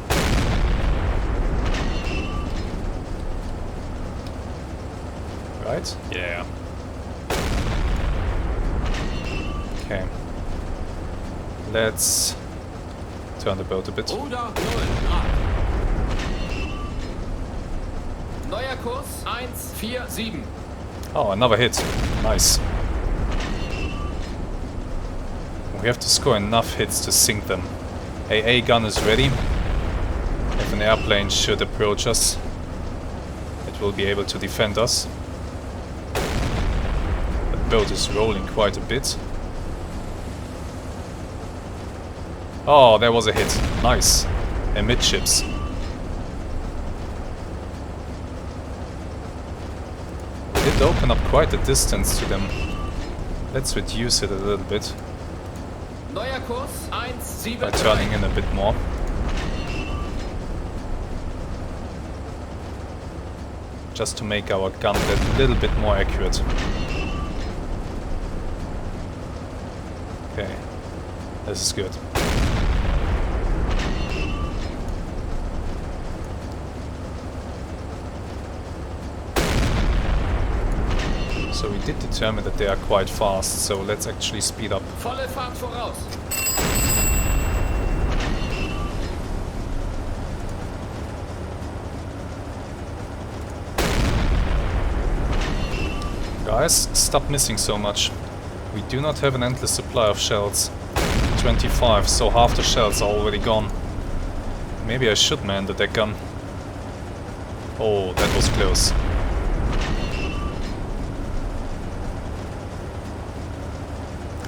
Right? Yeah. Okay. Let's turn the boat a bit. Ruder 0 Grad. Neuer Kurs 147. Oh, another hit. Nice. We have to score enough hits to sink them. AA gun is ready. If an airplane should approach us, it will be able to defend us. The boat is rolling quite a bit. Oh, there was a hit. Nice. Amidships. We did open up quite a distance to them. Let's reduce it a little bit. Neuer Kurs 173. By turning in a bit more. Just to make our gun a little bit more accurate. Okay, this is good. So we did determine that they are quite fast, so let's actually speed up. Volle Fahrt voraus. Guys, stop missing so much. We do not have an endless supply of shells. 25, so half the shells are already gone. Maybe I should man the deck gun. Oh, that was close.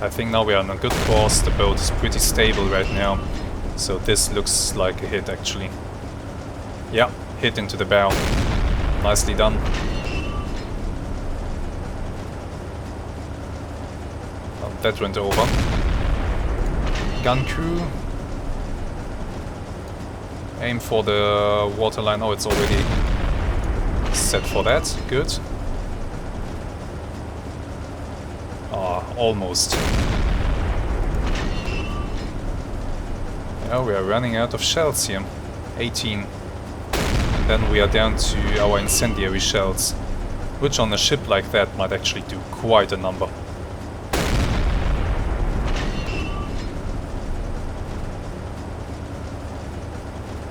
I think now we are on a good course. The boat is pretty stable right now. So this looks like a hit actually. Yeah, hit into the bow. Nicely done. Oh, that went over. Gun crew. Aim for the waterline. Oh, it's already set for that. Good. Ah, almost. Yeah, we are running out of shells here. 18. And then we are down to our incendiary shells, which on a ship like that might actually do quite a number.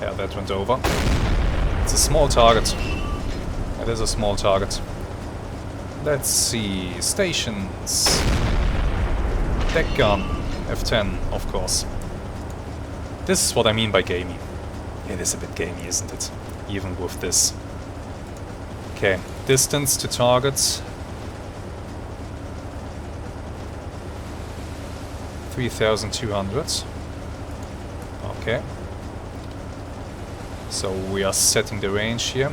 Yeah, that went over. It's a small target. It is a small target. Let's see. Stations. Deck gun. F10, of course. This is what I mean by gamey. It is a bit gamey, isn't it? Even with this. Okay, distance to targets. 3,200. Okay. So we are setting the range here.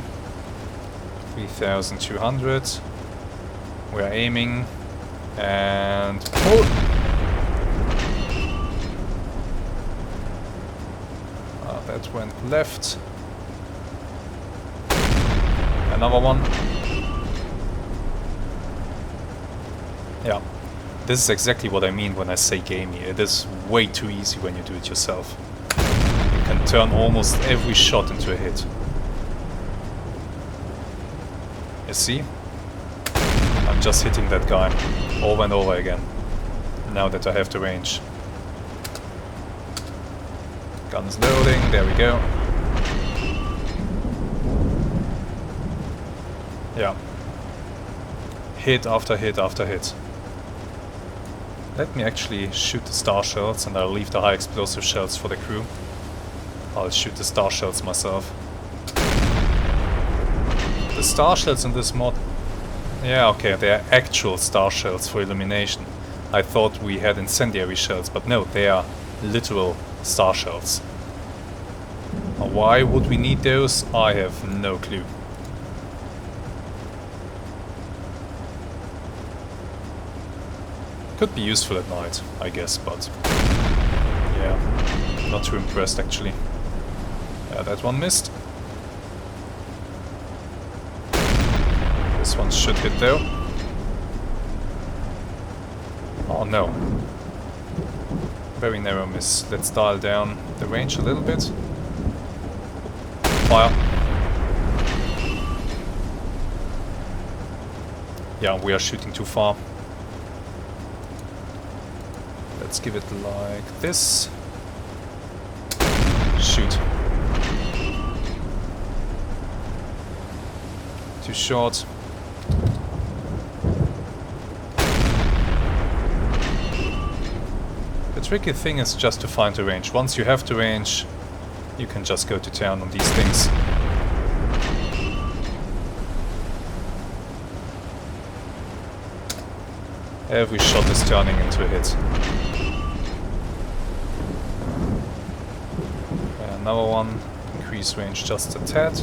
3,200. We are aiming. And... oh! That went left. Another one. Yeah. This is exactly what I mean when I say gamey. It is way too easy when you do it yourself. You can turn almost every shot into a hit. You see? I'm just hitting that guy over and over again, now that I have the range. Guns loading, there we go. Yeah. Hit after hit after hit. Let me actually shoot the star shells, and I'll leave the high explosive shells for the crew. I'll shoot the star shells myself. The star shells in this mod... Yeah, okay, they are actual star shells for illumination. I thought we had incendiary shells, but no, they are literal star shells. Why would we need those? I have no clue. Could be useful at night, I guess, but... yeah, not too impressed actually. Yeah, that one missed. This one should hit though. Oh no. Very narrow miss. Let's dial down the range a little bit. Fire. Yeah, we are shooting too far. Let's give it like this. Shoot. Too short. The tricky thing is just to find the range. Once you have the range, you can just go to town on these things. Every shot is turning into a hit. Another one, increase range just a tad.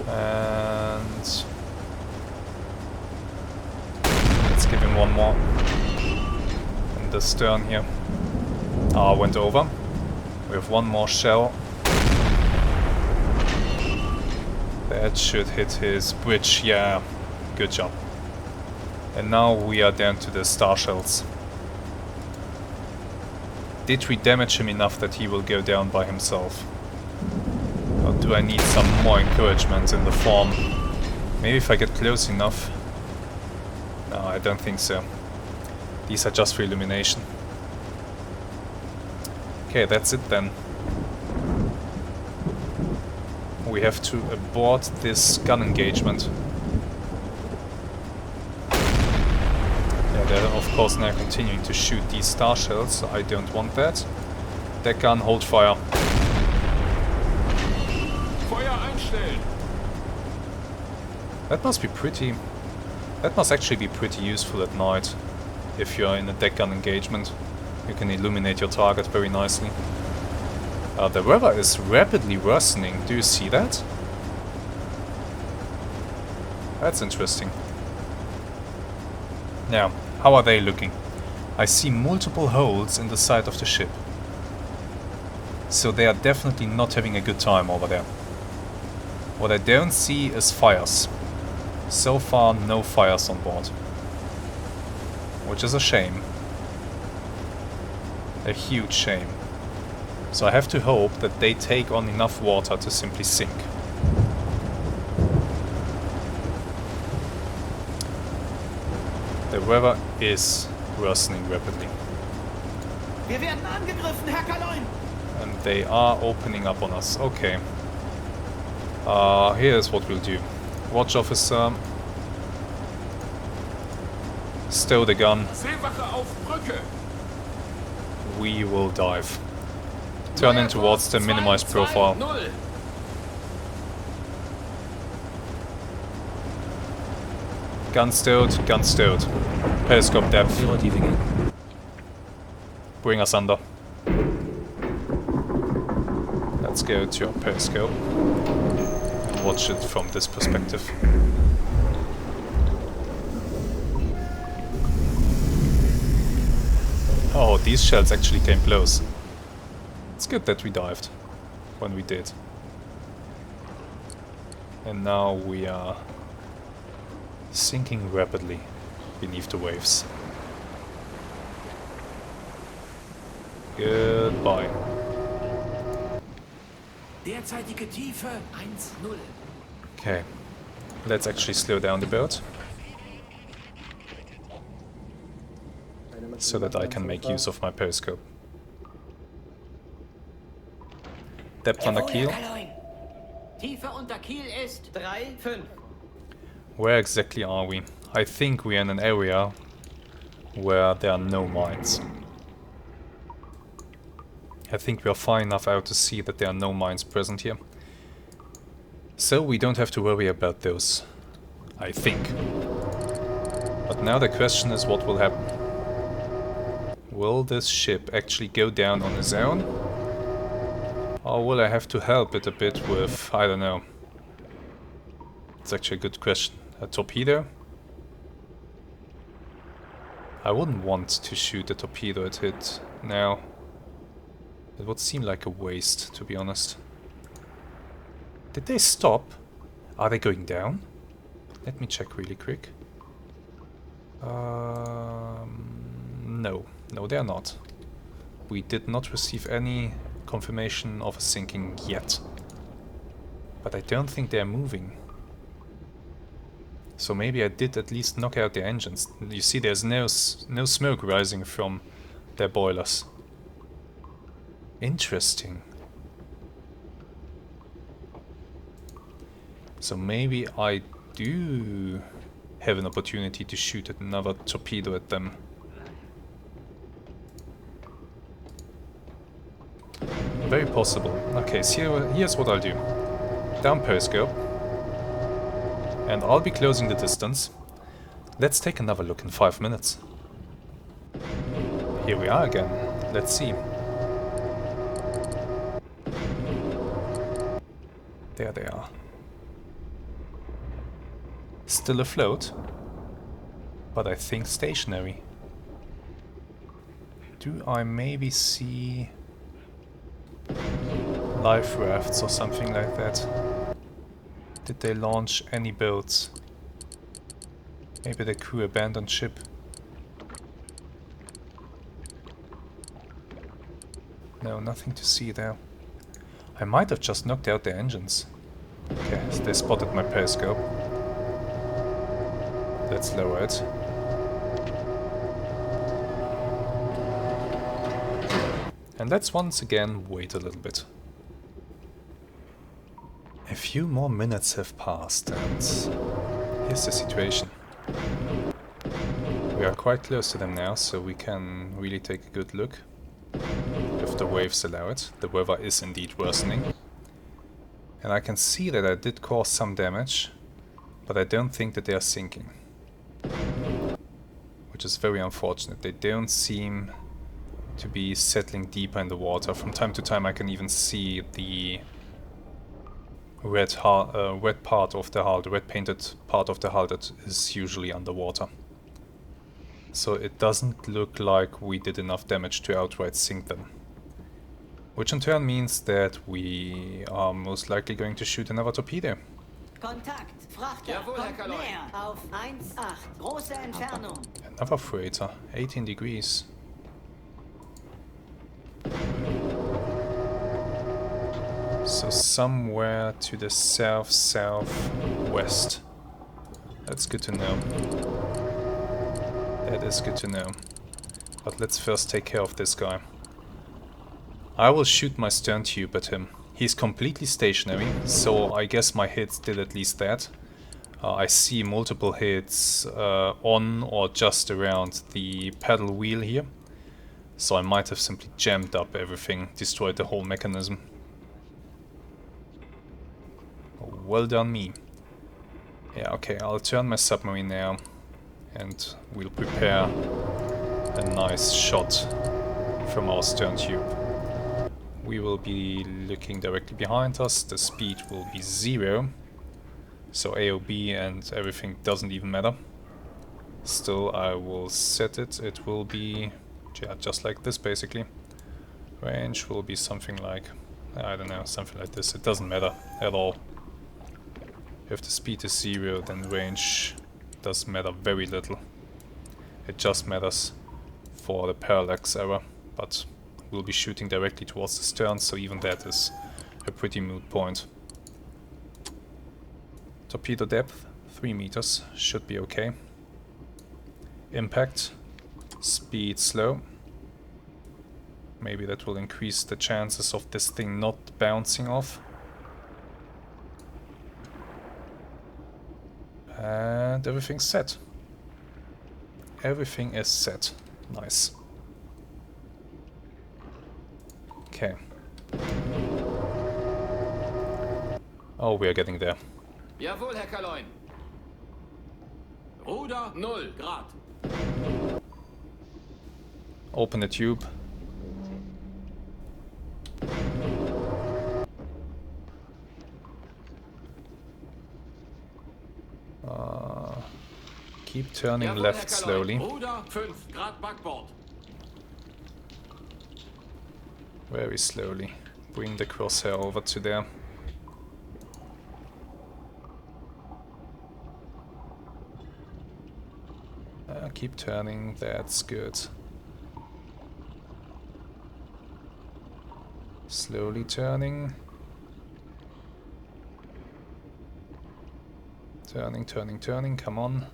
And let's give him one more. In the stern here. Ah, went over. We have one more shell. That should hit his bridge, yeah. Good job. And now we are down to the star shells. Did we damage him enough that he will go down by himself? Or do I need some more encouragement in the form? Maybe if I get close enough. No, I don't think so. These are just for illumination. Okay, that's it then. We have to abort this gun engagement. They're of course now continuing to shoot these star shells, so I don't want that. That gun, hold fire. Feuer einstellen. That must be pretty... That must actually be pretty useful at night. If you're in a deck gun engagement, you can illuminate your target very nicely. The weather is rapidly worsening, do you see that? That's interesting. Now, how are they looking? I see multiple holes in the side of the ship. So they are definitely not having a good time over there. What I don't see is fires. So far, no fires on board. Which is a shame. A huge shame. So I have to hope that they take on enough water to simply sink. The weather is worsening rapidly. Wir werden angegriffen, Herr Kaloin! And they are opening up on us. Okay. Here's what we'll do. Watch officer. Stow the gun. Seewache auf Brücke. We will dive. Turn in towards the minimized profile. 2-2-0. Gun stowed, gun stowed. Periscope depth. Bring us under. Let's go to your periscope and watch it from this perspective. Oh, these shells actually came close. It's good that we dived when we did. And now we are sinking rapidly. beneath the waves. Goodbye. Derzeitige Tiefe 1,0. Okay, let's actually slow down the boat so that I can make use of my periscope. Depth under keel. Tiefe unter Kiel ist 3,5. Where exactly are we? I think we are in an area where there are no mines. I think we are far enough out to see that there are no mines present here. So we don't have to worry about those, I think. But now the question is, what will happen? Will this ship actually go down on its own? Or will I have to help it a bit with, I don't know. It's actually a good question. A torpedo? I wouldn't want to shoot a torpedo at it now. It would seem like a waste, to be honest. Did they stop? Are they going down? Let me check really quick. No. No, they are not. We did not receive any confirmation of a sinking yet. But I don't think they are moving. So maybe I did at least knock out the engines. You see, there's no smoke rising from their boilers. Interesting. So maybe I do have an opportunity to shoot another torpedo at them. Very possible. Okay, so here's what I'll do. Down periscope. And I'll be closing the distance. Let's take another look in 5 minutes. Here we are again. Let's see. There they are. Still afloat, but I think stationary. Do I maybe see life rafts or something like that? Did they launch any boats? Maybe the crew abandoned ship. No, nothing to see there. I might have just knocked out the engines. Okay, so they spotted my periscope. Let's lower it. And let's once again wait a little bit. A few more minutes have passed and here's the situation. We are quite close to them now, so we can really take a good look. If the waves allow it. The weather is indeed worsening. And I can see that I did cause some damage, but I don't think that they are sinking. Which is very unfortunate. They don't seem to be settling deeper in the water. From time to time I can even see the red part of the hull, the red painted part of the hull that is usually underwater. So it doesn't look like we did enough damage to outright sink them. Which in turn means that we are most likely going to shoot another torpedo. Kontakt, Frachter, Jawohl, Herr kommt Kaloi. näher auf 1,8. Große Entfernung. Another freighter, 18 degrees. So somewhere to the south-southwest. That's good to know. That is good to know. But let's first take care of this guy. I will shoot my stern tube at him. He's completely stationary, so I guess my hits did at least that. I see multiple hits on or just around the paddle wheel here. So I might have simply jammed up everything, destroyed the whole mechanism. Well done me. Yeah, okay, I'll turn my submarine now and we'll prepare a nice shot from our stern tube. We will be looking directly behind us, the speed will be 0, so AOB and everything doesn't even matter. Still, I will set it, it will be just like this basically. Range will be something like, I don't know, something like this, it doesn't matter at all. If the speed is 0, then range does matter very little. It just matters for the parallax error, but we'll be shooting directly towards the stern, so even that is a pretty moot point. Torpedo depth, 3 meters, should be okay. Impact, speed slow. Maybe that will increase the chances of this thing not bouncing off. And everything's set. Everything is set. Nice. Okay. Oh, we are getting there. Jawohl, Herr Kaloin. Ruder 0 Grad. Open the tube. Keep turning Jawohl, left Herr Kaloin. slowly. Ruder 5 Grad Backbord. Very slowly. Bring the crosshair over to there. Keep turning, that's good. Slowly turning. Turning, turning, turning, come on.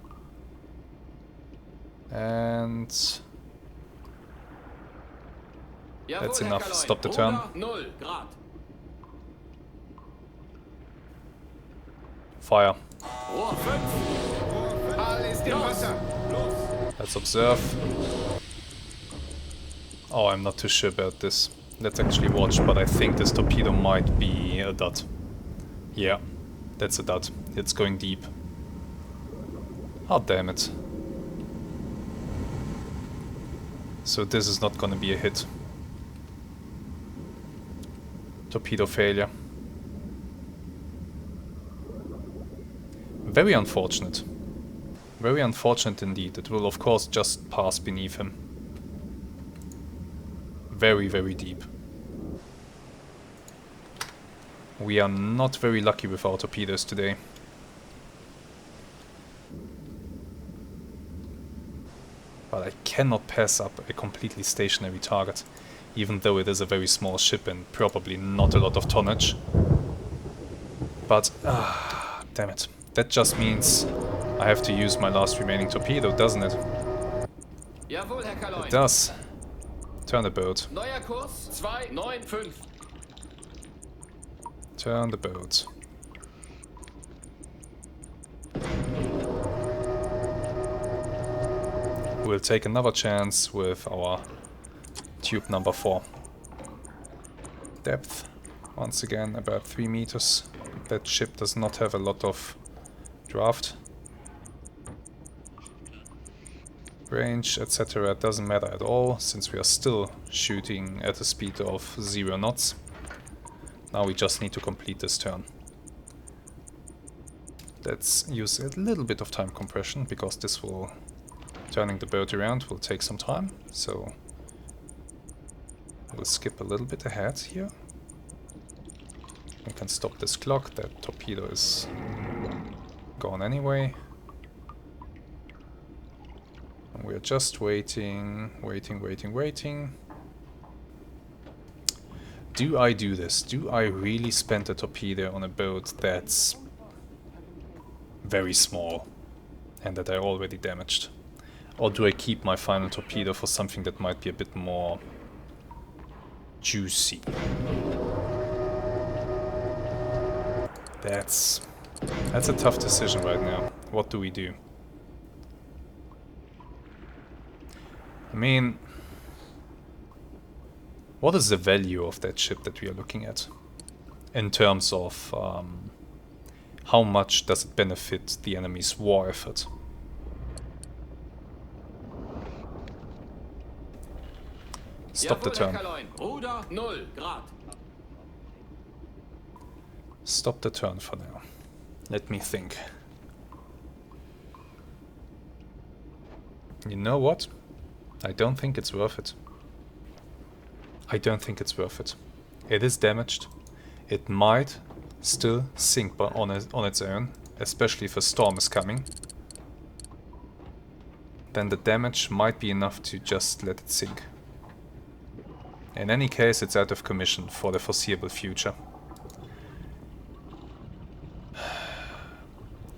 And Jawohl, that's Herr enough. Kaloin. Stop the turn. Ruder 0 Grad. Fire. Rohr 5. Alles im Wasser. Los. Let's observe. Oh, I'm not too sure about this. Let's actually watch, but I think this torpedo might be a dud. Yeah, that's a dud. It's going deep. Oh, damn it. So this is not gonna be a hit. Torpedo failure. Very unfortunate. Very unfortunate indeed. It will of course just pass beneath him. Very, very deep. We are not very lucky with our torpedoes today. But I cannot pass up a completely stationary target, even though it is a very small ship and probably not a lot of tonnage. But, damn it. That just means I have to use my last remaining torpedo, doesn't it? Jawohl, Herr Kaloin. It does. Turn the boat. Neuer Kurs 295. Turn the boat. We'll take another chance with our tube number 4. Depth, once again, about 3 meters. That ship does not have a lot of draft. Range, etc. doesn't matter at all, since we are still shooting at a speed of 0 knots. Now we just need to complete this turn. Let's use a little bit of time compression, because this will... turning the boat around will take some time, so... we'll skip a little bit ahead here. We can stop this clock, that torpedo is gone anyway. And we're just waiting, waiting. Do I do this? Do I really spend a torpedo on a boat that's very small and that I already damaged? Or do I keep my final torpedo for something that might be a bit more juicy? That's a tough decision right now. What do we do? I mean, what is the value of that ship that we are looking at? In terms of how much does it benefit the enemy's war effort? Stop the turn. Ruder 0 Grad. Stop the turn for now. Let me think. You know what? I don't think it's worth it. I don't think it's worth it. It is damaged. It might still sink on its own, especially if a storm is coming. then the damage might be enough to just let it sink. In any case, it's out of commission for the foreseeable future.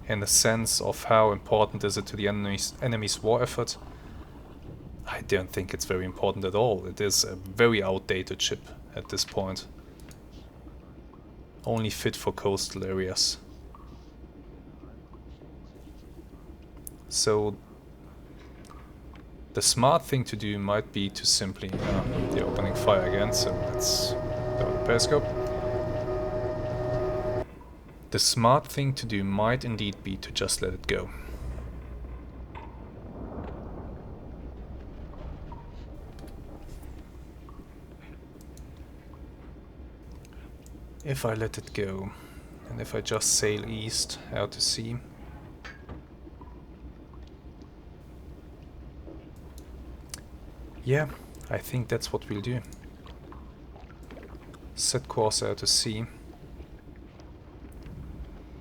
In the sense of how important is it to the enemy's war effort, I don't think it's very important at all. It is a very outdated ship at this point. Only fit for coastal areas. So the smart thing to do might be to simply... they're opening fire again, so let's lower the periscope. The smart thing to do might indeed be to just let it go. If I let it go, and if I just sail east out to sea, yeah, I think that's what we'll do. Set course out to sea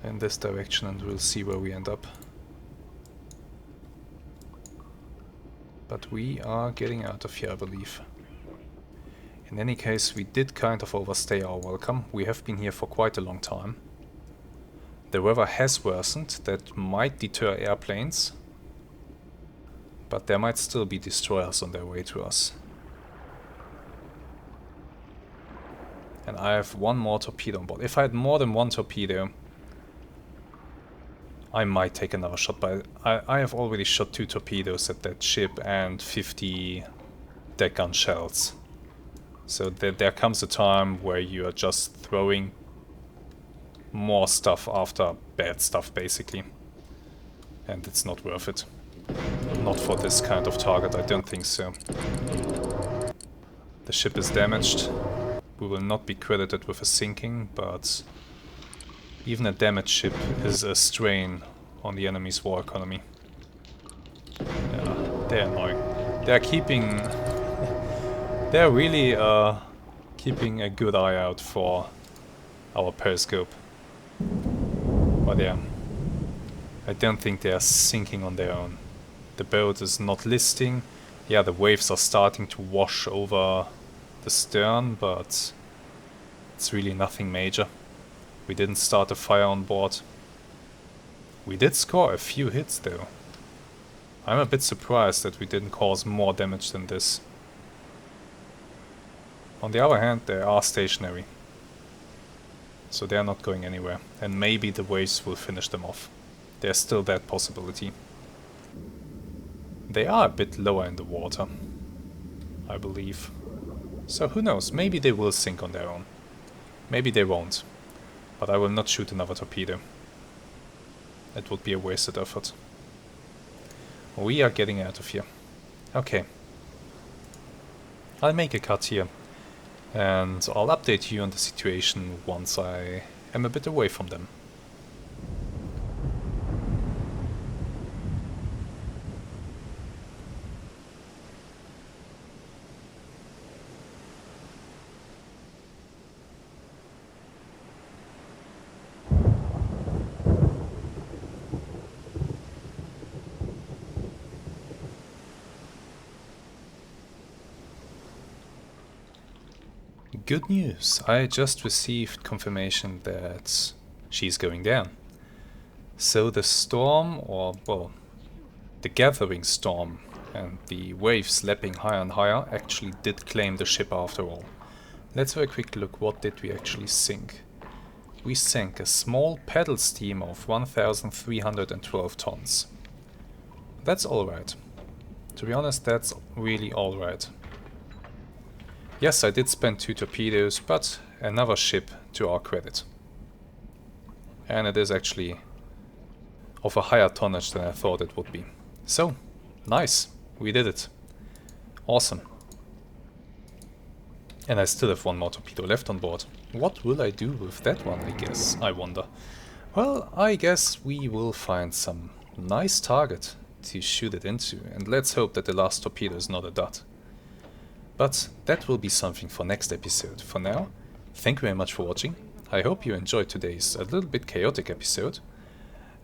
in this direction, and we'll see where we end up. But we are getting out of here, I believe. In any case, we did kind of overstay our welcome. We have been here for quite a long time. The weather has worsened. That might deter airplanes. But there might still be destroyers on their way to us. And I have one more torpedo on board. If I had more than one torpedo, I might take another shot. But I have already shot 2 torpedoes at that ship and 50 deck gun shells. So there comes a time where you are just throwing more stuff after bad stuff, basically. And it's not worth it. Not for this kind of target, I don't think so. The ship is damaged. We will not be credited with a sinking, but even a damaged ship is a strain on the enemy's war economy. Yeah, they're annoying. They're keeping... They're really keeping a good eye out for our periscope. But yeah, I don't think they are sinking on their own. The boat is not listing. Yeah, the waves are starting to wash over the stern, but it's really nothing major. We didn't start a fire on board. We did score a few hits though. I'm a bit surprised that we didn't cause more damage than this. On the other hand, they are stationary. So they are not going anywhere. And maybe the waves will finish them off. There's still that possibility. They are a bit lower in the water, I believe. So who knows, maybe they will sink on their own. Maybe they won't. But I will not shoot another torpedo. It would be a wasted effort. We are getting out of here. Okay. I'll make a cut here. And I'll update you on the situation once I am a bit away from them. Good news, I just received confirmation that she's going down. So the storm, or well, the gathering storm and the waves lapping higher and higher actually did claim the ship after all. Let's have a quick look, what did we actually sink? We sank a small paddle steam of 1,312 tons. That's alright. To be honest, that's really alright. Yes, I did spend 2 torpedoes, but another ship to our credit. And it is actually of a higher tonnage than I thought it would be. So, nice, we did it. Awesome. And I still have 1 more torpedo left on board. What will I do with that one, I guess, I wonder. Well, I guess we will find some nice target to shoot it into, and let's hope that the last torpedo is not a dud. But that will be something for next episode. For now, thank you very much for watching. I hope you enjoyed today's a little bit chaotic episode,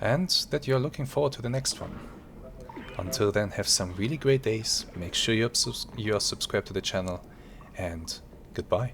and that you are looking forward to the next one. Until then, have some really great days, make sure you are subscribed to the channel, and goodbye.